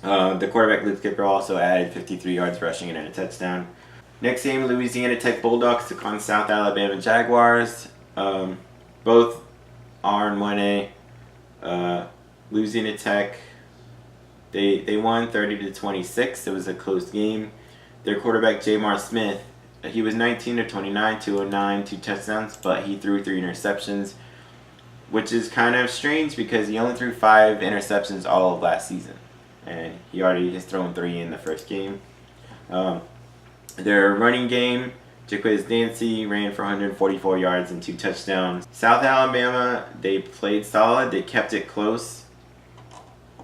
The quarterback, Luke Skipper, also added 53 yards rushing and a touchdown. Next game, Louisiana Tech Bulldogs took on South Alabama Jaguars. Both are in 1A. Louisiana Tech, they won 30-26. It was a close game. Their quarterback, Jamar Smith, he was 19 to 29, 209, 2 touchdowns, but he threw 3 interceptions, which is kind of strange because he only threw 5 interceptions all of last season, and he already has thrown 3 in the first game. Their running game, Jaquiz Dancy ran for 144 yards and 2 touchdowns. South Alabama, they played solid. They kept it close,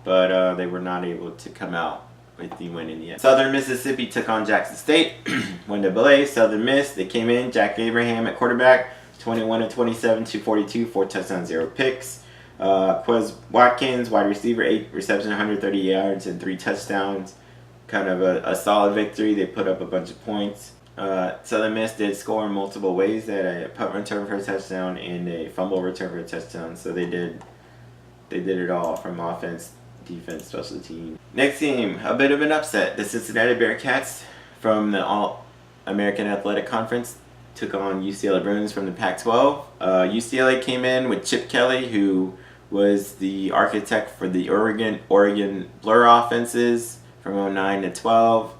but they were not able to come out with the win in the end. Southern Mississippi took on Jackson State. 1AA. Southern Miss, they came in. Jack Abraham at quarterback, 21 to 27, 242, 4 touchdowns, 0 picks. Quez Watkins, wide receiver, 8 receptions, 130 yards and 3 touchdowns. Kind of a solid victory. They put up a bunch of points. Southern Miss did score in multiple ways. They had a punt return for a touchdown and a fumble return for a touchdown. So they did it all from offense, defense, special team. Next game, a bit of an upset. The Cincinnati Bearcats from the All-American Athletic Conference took on UCLA Bruins from the Pac-12. UCLA came in with Chip Kelly, who was the architect for the Oregon Blur offenses from 09 to 12.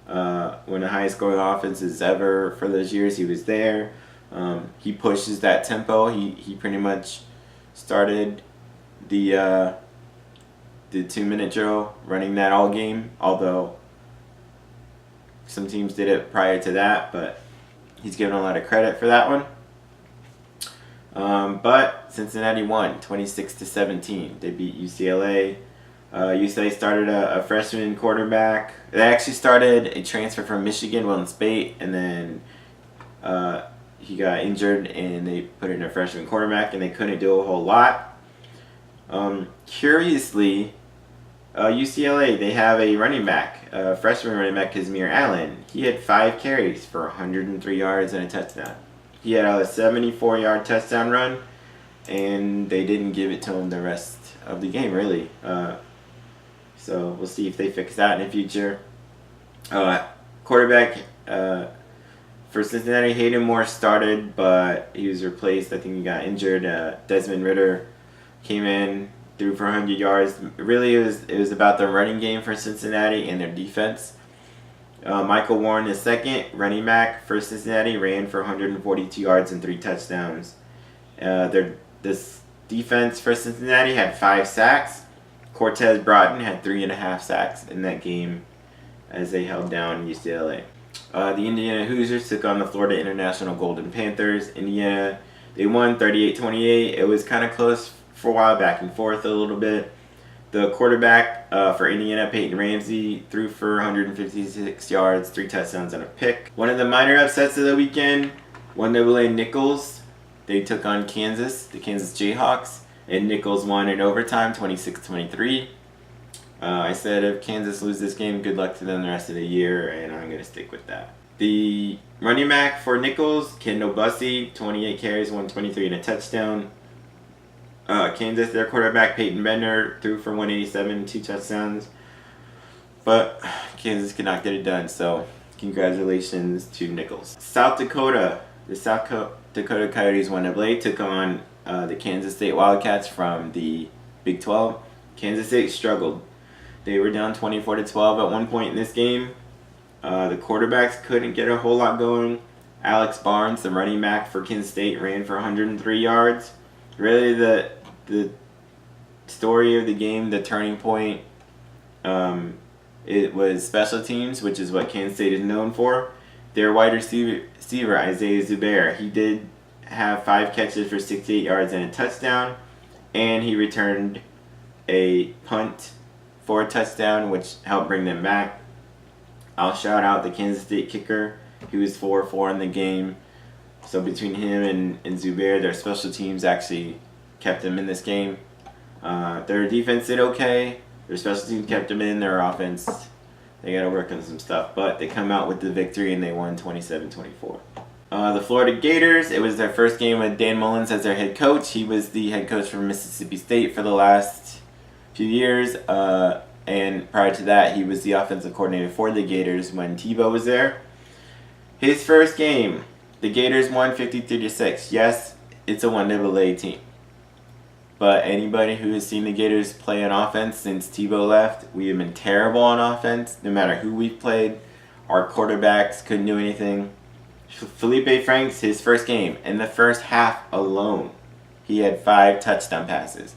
One of the highest scoring offenses ever for those years. He was there. He pushes that tempo. He pretty much started the 2-minute drill, running that all game, although some teams did it prior to that, but he's given a lot of credit for that one. But Cincinnati won 26 to 17. They beat UCLA. UCLA started a freshman quarterback. They actually started a transfer from Michigan, Will Speight, and then he got injured, and they put in a freshman quarterback, and they couldn't do a whole lot. Curiously, UCLA, they have a running back, freshman running back, Kazmir Allen. He had 5 carries for 103 yards and a touchdown. He had a 74-yard touchdown run, and they didn't give it to him the rest of the game, really. So we'll see if they fix that in the future. Quarterback for Cincinnati, Hayden Moore started, but he was replaced. I think he got injured. Desmond Ridder came in, threw for 100 yards. Really, it was about the running game for Cincinnati and their defense. Michael Warren II, running back for Cincinnati, ran for 142 yards and 3 touchdowns. This defense for Cincinnati had 5 sacks. Cortez Broughton had 3.5 sacks in that game as they held down UCLA. The Indiana Hoosiers took on the Florida International Golden Panthers. Indiana, they won 38-28. It was kind of close for a while, back and forth a little bit. The quarterback for Indiana, Peyton Ramsey, threw for 156 yards, 3 touchdowns, and a pick. One of the minor upsets of the weekend, 1AA Nichols. They took on Kansas, the Kansas Jayhawks, and Nichols won in overtime, 26-23. I said if Kansas loses this game, good luck to them the rest of the year, and I'm going to stick with that. The running back for Nichols, Kendall Bussey, 28 carries, 123 and a touchdown. Kansas, their quarterback, Peyton Bender, threw for 187, 2 touchdowns. But Kansas could not get it done, so congratulations to Nichols. South Dakota, the South Dakota Coyotes 1AA took on the Kansas State Wildcats from the Big 12. Kansas State struggled. They were down 24-12 at one point in this game. The quarterbacks couldn't get a whole lot going. Alex Barnes, the running back for Kansas State, ran for 103 yards. Really, the story of the game, the turning point, it was special teams, which is what Kansas State is known for. Their wide receiver Isaiah Zubair, he did have 5 catches for 68 yards and a touchdown, and he returned a punt for a touchdown, which helped bring them back. I'll shout out the Kansas State kicker. He was 4-4 in the game. So between him and Zubair, their special teams actually kept them in this game. Their defense did okay. Their special teams kept them in. Their offense, they got to work on some stuff. But they come out with the victory, and they won 27-24. The Florida Gators, it was their first game with Dan Mullins as their head coach. He was the head coach for Mississippi State for the last few years. And prior to that, he was the offensive coordinator for the Gators when Tebow was there. His first game, the Gators won 53-6. Yes, it's a 1AA team. But anybody who has seen the Gators play on offense since Tebow left, we have been terrible on offense. No matter who we've played, our quarterbacks couldn't do anything. Felipe Franks, his first game, in the first half alone, he had 5 touchdown passes.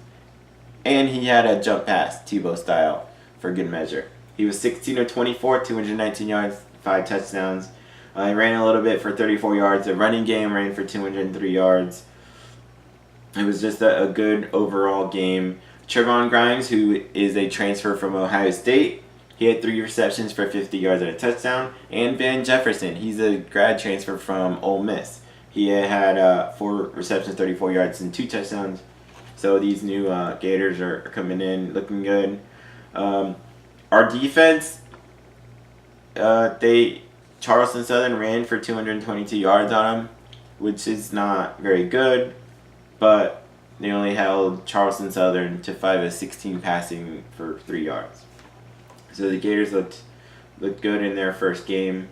And he had a jump pass, Tebow style, for good measure. He was 16 of 24, 219 yards, 5 touchdowns. He ran a little bit for 34 yards. The running game ran for 203 yards. It was just a good overall game. Trevon Grimes, who is a transfer from Ohio State, he had 3 receptions for 50 yards and a touchdown. And Van Jefferson, he's a grad transfer from Ole Miss. He had 4 receptions, 34 yards, and 2 touchdowns. So these new Gators are coming in looking good. Our defense, Charleston Southern ran for 222 yards on them, which is not very good, but they only held Charleston Southern to 5 of 16 passing for 3 yards. So the Gators looked good in their first game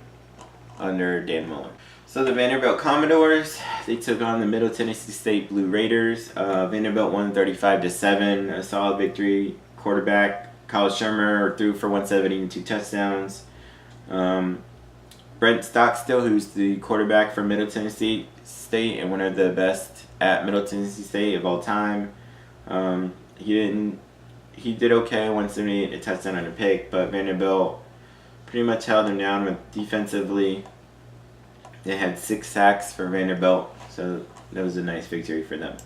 under Dan Mullen. So the Vanderbilt Commodores, they took on the Middle Tennessee State Blue Raiders. Vanderbilt won 35-7, a solid victory. Quarterback Kyle Shermer threw for 170 and 2 touchdowns. Brent Stockstill, who's the quarterback for Middle Tennessee State and one of the best at Middle Tennessee State of all time, he did okay, 178, a touchdown and a pick, but Vanderbilt pretty much held him down with defensively. They had 6 sacks for Vanderbilt, so that was a nice victory for them.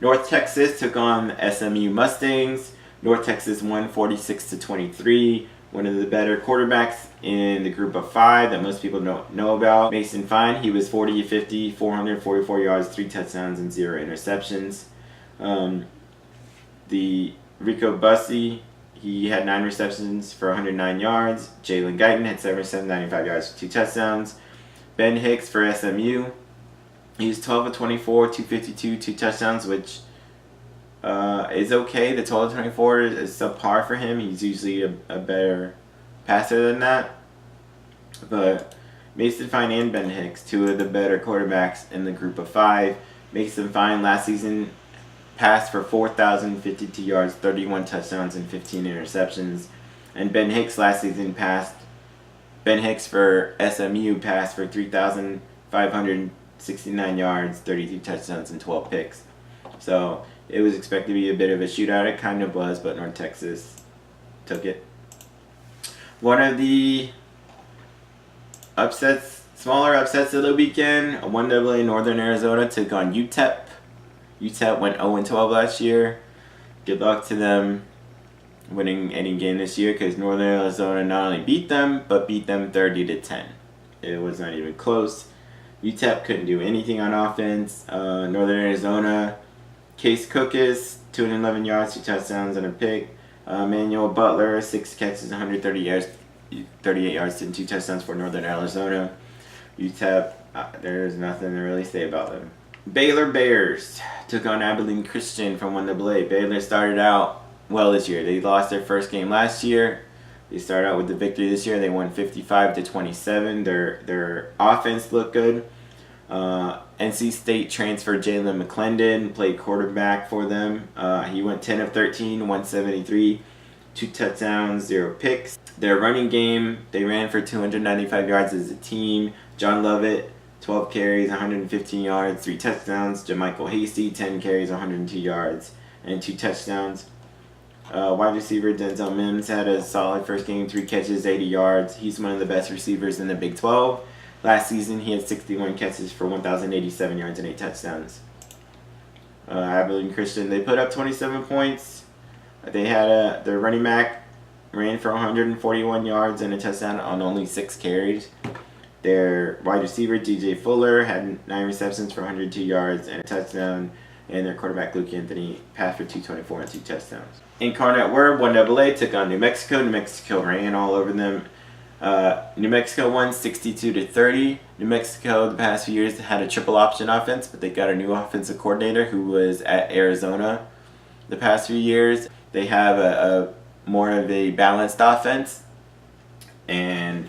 North Texas took on the SMU Mustangs. North Texas won 46-23. One of the better quarterbacks in the group of 5 that most people don't know about. Mason Fine, he was 40-50, 444 yards, 3 touchdowns, and 0 interceptions. The Rico Bussey, he had 9 receptions for 109 yards. Jalen Guyton had 7 receptions, 95 yards, 2 touchdowns. Ben Hicks for SMU, he was 12 of 24, 252, 2 touchdowns, which is okay. The 12 of 24 is subpar for him. He's usually a better passer than that. But Mason Fine and Ben Hicks, 2 of the better quarterbacks in the group of 5. Mason Fine last season passed for 4,052 yards, 31 touchdowns, and 15 interceptions. And Ben Hicks last season Ben Hicks for SMU passed for 3,569 yards, 32 touchdowns, and 12 picks. So it was expected to be a bit of a shootout. It kind of was, but North Texas took it. One of the smaller upsets of the weekend, 1AA Northern Arizona took on UTEP. UTEP went 0-12 last year. Good luck to them winning any game this year, because Northern Arizona not only beat them, but beat them 30-10. It was not even close. UTEP couldn't do anything on offense. Northern Arizona, Case Cookis, 211 yards, 2 touchdowns, and a pick. Manuel Butler, 6 catches, 130 yards, 38 yards, and 2 touchdowns for Northern Arizona. UTEP, there's nothing to really say about them. Baylor Bears took on Abilene Christian from 1AA. Baylor started out well this year. They lost their first game last year. They started out with the victory this year. They won 55-27. Their offense looked good. NC State transfer Jalen McClendon played quarterback for them. He went 10 of 13, 173, 2 touchdowns, 0 picks. Their running game, they ran for 295 yards as a team. John Lovett, 12 carries, 115 yards, 3 touchdowns. JaMychal Hasty, 10 carries, 102 yards, and 2 touchdowns. Wide receiver Denzel Mims had a solid first game, 3 catches, 80 yards. He's one of the best receivers in the Big 12. Last season, he had 61 catches for 1,087 yards and 8 touchdowns. Abilene Christian, they put up 27 points. They had their running back ran for 141 yards and a touchdown on only 6 carries. Their wide receiver DJ Fuller had 9 receptions for 102 yards and a touchdown. And their quarterback Luke Anthony passed for 224 and 2 touchdowns. Incarnate Word, 1AA, took on New Mexico. New Mexico ran all over them. New Mexico won 62-30. New Mexico the past few years had a triple option offense, but they got a new offensive coordinator who was at Arizona the past few years. They have a more of a balanced offense, and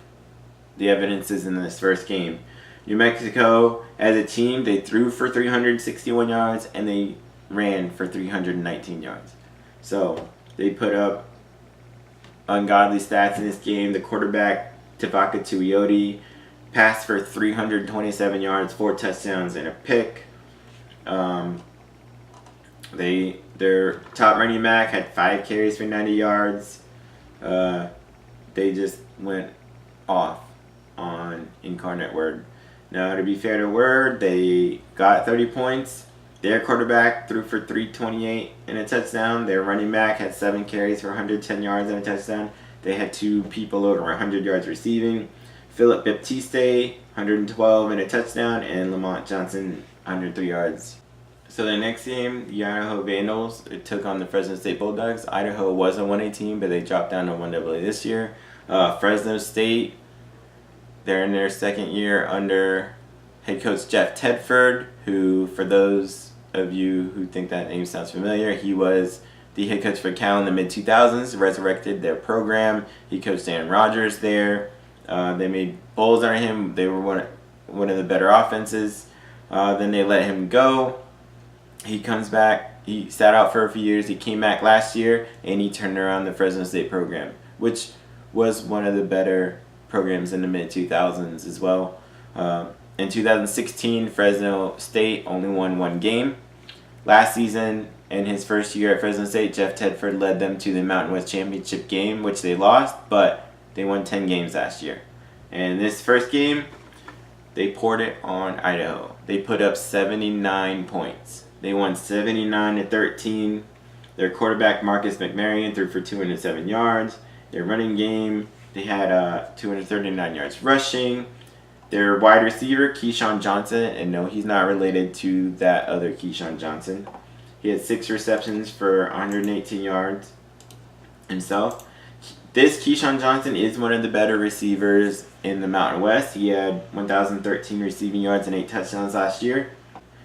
the evidence is in this first game. New Mexico, as a team, they threw for 361 yards and they ran for 319 yards. So they put up ungodly stats in this game. The quarterback, Tavaka Tuioti, passed for 327 yards, 4 touchdowns, and a pick. Their top running back had 5 carries for 90 yards. They just went off on Incarnate Word. Now, to be fair to Word, they got 30 points. Their quarterback threw for 328 and a touchdown. Their running back had 7 carries for 110 yards and a touchdown. They had 2 people over 100 yards receiving. Philip Baptiste, 112 and a touchdown, and Lamont Johnson, 103 yards. So the next game, the Idaho Vandals took on the Fresno State Bulldogs. Idaho was a 1A team, but they dropped down to 1AA this year. Fresno State, they're in their second year under head coach Jeff Tedford, who, for those of you who think that name sounds familiar, he was the head coach for Cal in the mid-2000s, resurrected their program. He coached Aaron Rodgers there. They made bowls under him. They were one of the better offenses. Then they let him go. He comes back. He sat out for a few years. He came back last year, and he turned around the Fresno State program, which was one of the better programs in the mid-2000s as well. In 2016, Fresno State only won 1 game. Last season, in his first year at Fresno State, Jeff Tedford led them to the Mountain West Championship game, which they lost, but they won 10 games last year. And this first game, they poured it on Idaho. They put up 79 points. They won 79-13. Their quarterback, Marcus McMarion, threw for 207 yards. Their running game, they had 239 yards rushing. Their wide receiver, Keyshawn Johnson, and no, he's not related to that other Keyshawn Johnson. He had 6 receptions for 118 yards himself. This Keyshawn Johnson is one of the better receivers in the Mountain West. He had 1,013 receiving yards and 8 touchdowns last year.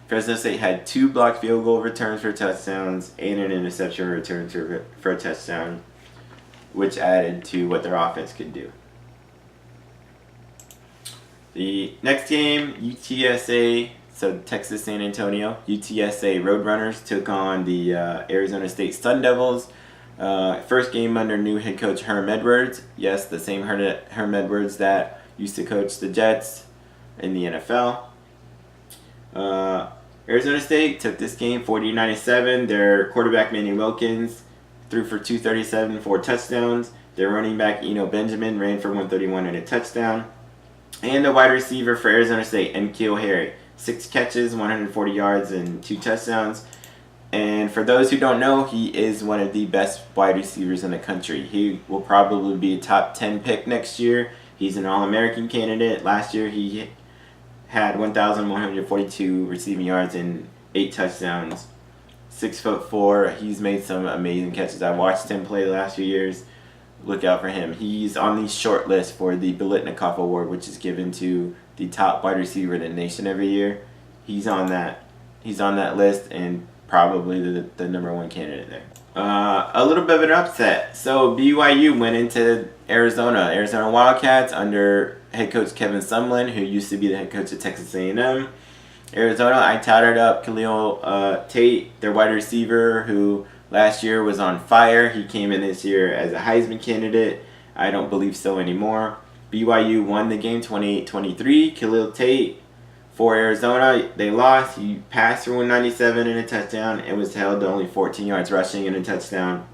Fresno State had 2 blocked field goal returns for touchdowns and an interception return for a touchdown, which added to what their offense could do. The next game, UTSA, so Texas San Antonio, UTSA Roadrunners took on the Arizona State Sun Devils. First game under new head coach Herm Edwards. Yes, the same Herm Edwards that used to coach the Jets in the NFL. Arizona State took this game 40-97. Their quarterback Manny Wilkins threw for 237, 4 touchdowns. Their running back Eno Benjamin ran for 131 and a touchdown. And the wide receiver for Arizona State, N'Keal Harry, 6 catches, 140 yards, and 2 touchdowns. And for those who don't know, he is one of the best wide receivers in the country. He will probably be a top 10 pick next year. He's an All-American candidate. Last year he had 1,142 receiving yards and 8 touchdowns. 6'4". He's made some amazing catches. I watched him play the last few years. Look out for him. He's on the short list for the Biletnikoff Award, which is given to the top wide receiver in the nation every year. He's on that list and probably the number 1 candidate there. A little bit of an upset. So BYU went into Arizona Wildcats under head coach Kevin Sumlin, who used to be the head coach of Texas A&M. Arizona, I touted up Khalil Tate, their wide receiver, who last year was on fire. He came in this year as a Heisman candidate. I don't believe so anymore. BYU won the game 28-23. Khalil Tate for Arizona, they lost. He passed for 197 and a touchdown and was held to only 14 yards rushing and a touchdown.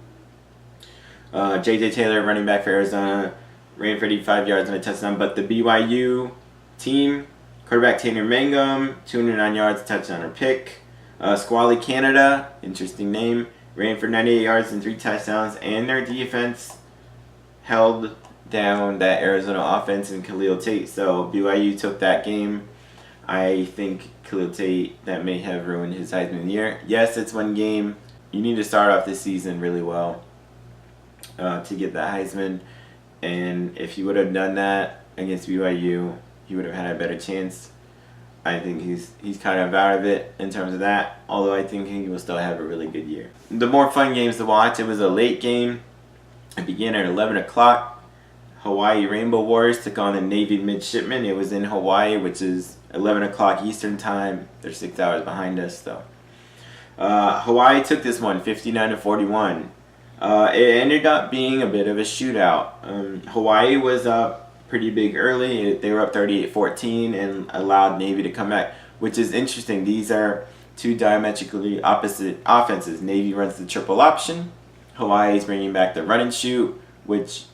J.J. Taylor, running back for Arizona, ran for 85 yards and a touchdown. But the BYU team, quarterback Tanner Mangum, 209 yards, touchdown or pick. Squally Canada, interesting name, ran for 98 yards and 3 touchdowns. And their defense held down that Arizona offense and Khalil Tate. So BYU took that game. I think Khalil Tate, that may have ruined his Heisman year. Yes, it's 1 game. You need to start off this season really well to get that Heisman. And if he would have done that against BYU, he would have had a better chance. I think he's kind of out of it in terms of that, although I think he will still have a really good year. The more fun games to watch, it was a late game. It began at 11 o'clock. Hawaii Rainbow Warriors took on the Navy Midshipmen. It was in Hawaii, which is 11 o'clock Eastern Time. They're 6 hours behind us, though. Hawaii took this one 59-41. It ended up being a bit of a shootout. Hawaii was up pretty big early. They were up 38-14 and allowed Navy to come back, which is interesting. These are two diametrically opposite offenses. Navy runs the triple option. Hawaii is bringing back the run and shoot, which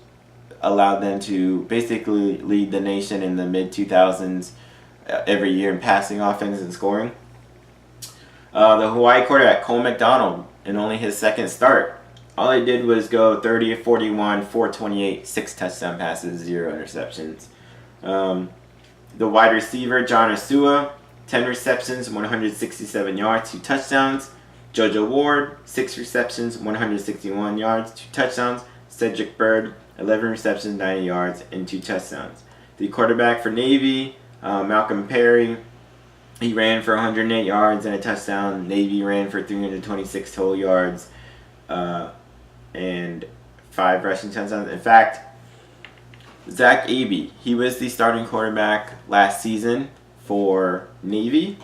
allowed them to basically lead the nation in the mid-2000s every year in passing offense and scoring. The Hawaii quarterback, Cole McDonald, in only his second start, all he did was go 30-41, 428, 6 touchdown passes, 0 interceptions. The wide receiver, John Ursua, 10 receptions, 167 yards, 2 touchdowns. JoJo Ward, 6 receptions, 161 yards, 2 touchdowns. Cedric Bird, 11 receptions, 90 yards, and 2 touchdowns. The quarterback for Navy, Malcolm Perry, he ran for 108 yards and a touchdown. Navy ran for 326 total yards and 5 rushing touchdowns. In fact, Zach Abey, he was the starting quarterback last season for Navy.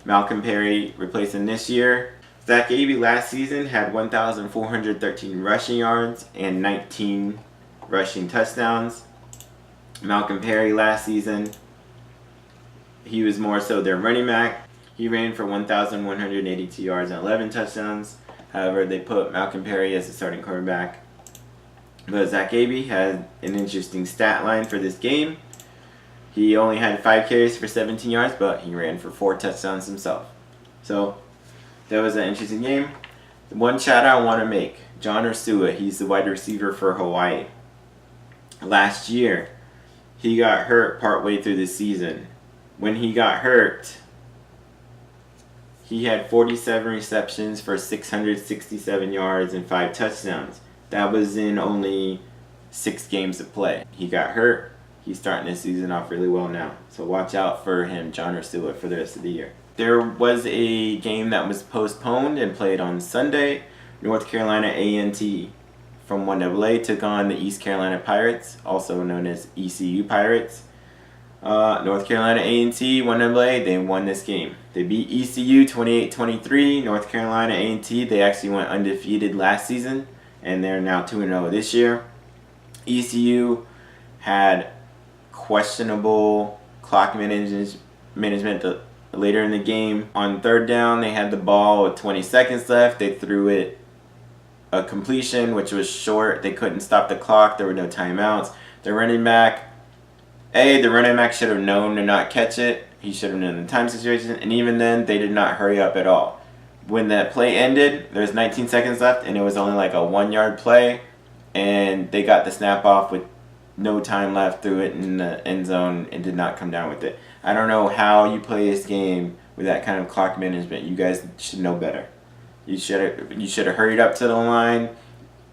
Malcolm Perry replaced him this year. Zach Abey last season had 1,413 rushing yards and 19 rushing touchdowns. Malcolm Perry last season, he was more so their running back. He ran for 1,182 yards and 11 touchdowns. However, they put Malcolm Perry as the starting quarterback. But Zach Abey had an interesting stat line for this game. He only had 5 carries for 17 yards, but he ran for 4 touchdowns himself. So that was an interesting game. One shout out I want to make, John Ursua, he's the wide receiver for Hawaii. Last year, he got hurt partway through the season. When he got hurt, he had 47 receptions for 667 yards and 5 touchdowns. That was in only 6 games of play. He got hurt. He's starting this season off really well now. So watch out for him, John Ursua, for the rest of the year. There was a game that was postponed and played on Sunday. North Carolina A&T from 1AA took on the East Carolina Pirates, also known as ECU Pirates. North Carolina A&T, 1AA, they won this game. They beat ECU 28-23. North Carolina A&T, they actually went undefeated last season, and they're now 2-0 this year. ECU had questionable clock management later in the game. On third down, they had the ball with 20 seconds left. They threw it a completion, which was short. They couldn't stop the clock. There were no timeouts. The running back should have known to not catch it. He should have known the time situation. And even then, they did not hurry up at all. When that play ended, there was 19 seconds left, and it was only like a 1-yard play. And they got the snap off with no time left, threw it in the end zone, and did not come down with it. I don't know how you play this game with that kind of clock management. You guys should know better. You should have hurried up to the line.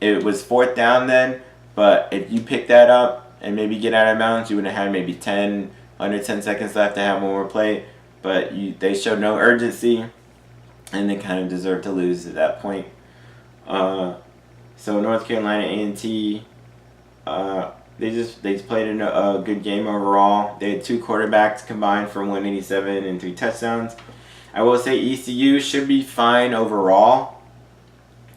It was 4th down then, but if you pick that up and maybe get out of bounds, you would have had maybe under 10 seconds left to have one more play. But they showed no urgency, and they kind of deserved to lose at that point. So North Carolina A&T, they played a good game overall. They had 2 quarterbacks combined for 187 and 3 touchdowns. I will say ECU should be fine overall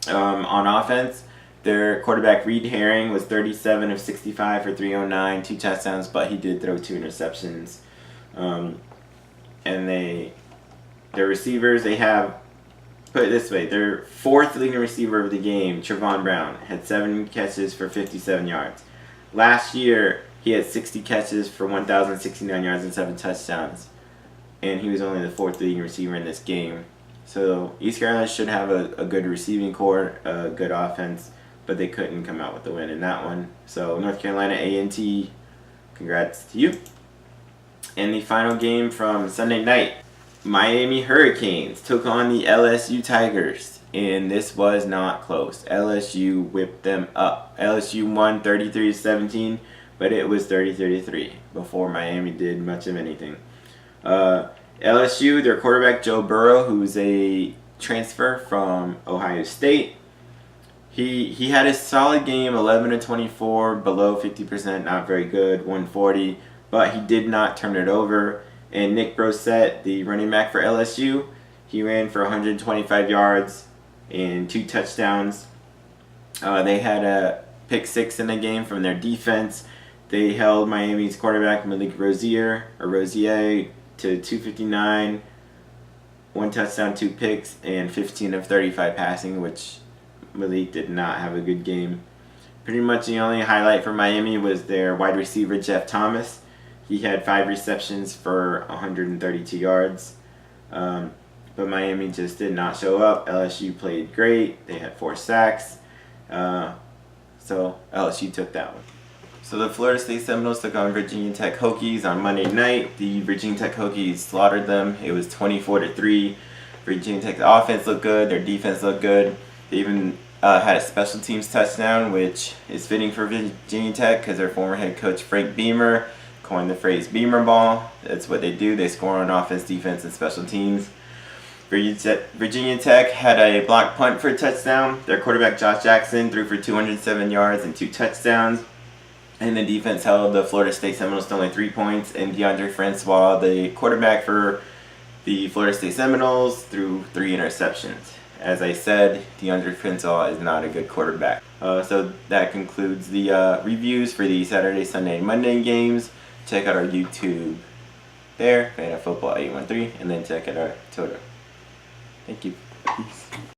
on offense. Their quarterback, Reed Herring, was 37 of 65 for 309, 2 touchdowns, but he did throw 2 interceptions. And their receivers, they have, put it this way, their 4th leading receiver of the game, Trevon Brown, had 7 catches for 57 yards. Last year, he had 60 catches for 1,069 yards and 7 touchdowns. And he was only the 4th leading receiver in this game. So East Carolina should have a good receiving core, a good offense, but they couldn't come out with the win in that one. So North Carolina A&T, congrats to you. And the final game from Sunday night, Miami Hurricanes took on the LSU Tigers, and this was not close. LSU whipped them up. LSU won 33-17, but it was 30-33 before Miami did much of anything. LSU, their quarterback Joe Burrow, who's a transfer from Ohio State, he had a solid game, 11-24, below 50%, not very good, 140, but he did not turn it over. And Nick Brossette, the running back for LSU, he ran for 125 yards and 2 touchdowns. They had a pick 6 in the game from their defense. They held Miami's quarterback Malik Rosier to 259, 1 touchdown, 2 picks, and 15 of 35 passing, which Malik did not have a good game. Pretty much the only highlight for Miami was their wide receiver Jeff Thomas. He had 5 receptions for 132 yards. But Miami just did not show up. LSU played great. They had 4 sacks. So LSU took that one. So the Florida State Seminoles took on Virginia Tech Hokies on Monday night. The Virginia Tech Hokies slaughtered them. It was 24-3. Virginia Tech's offense looked good. Their defense looked good. They even had a special teams touchdown, which is fitting for Virginia Tech because their former head coach Frank Beamer coined the phrase Beamer Ball. That's what they do. They score on offense, defense, and special teams. Virginia Tech had a blocked punt for a touchdown. Their quarterback Josh Jackson threw for 207 yards and 2 touchdowns. And the defense held the Florida State Seminoles to only 3 points. And DeAndre Francois, the quarterback for the Florida State Seminoles, threw 3 interceptions. As I said, DeAndre Francois is not a good quarterback. So that concludes the reviews for the Saturday, Sunday, and Monday games. Check out our YouTube there, Fan of Football 813, and then check out our Twitter. Thank you. Peace.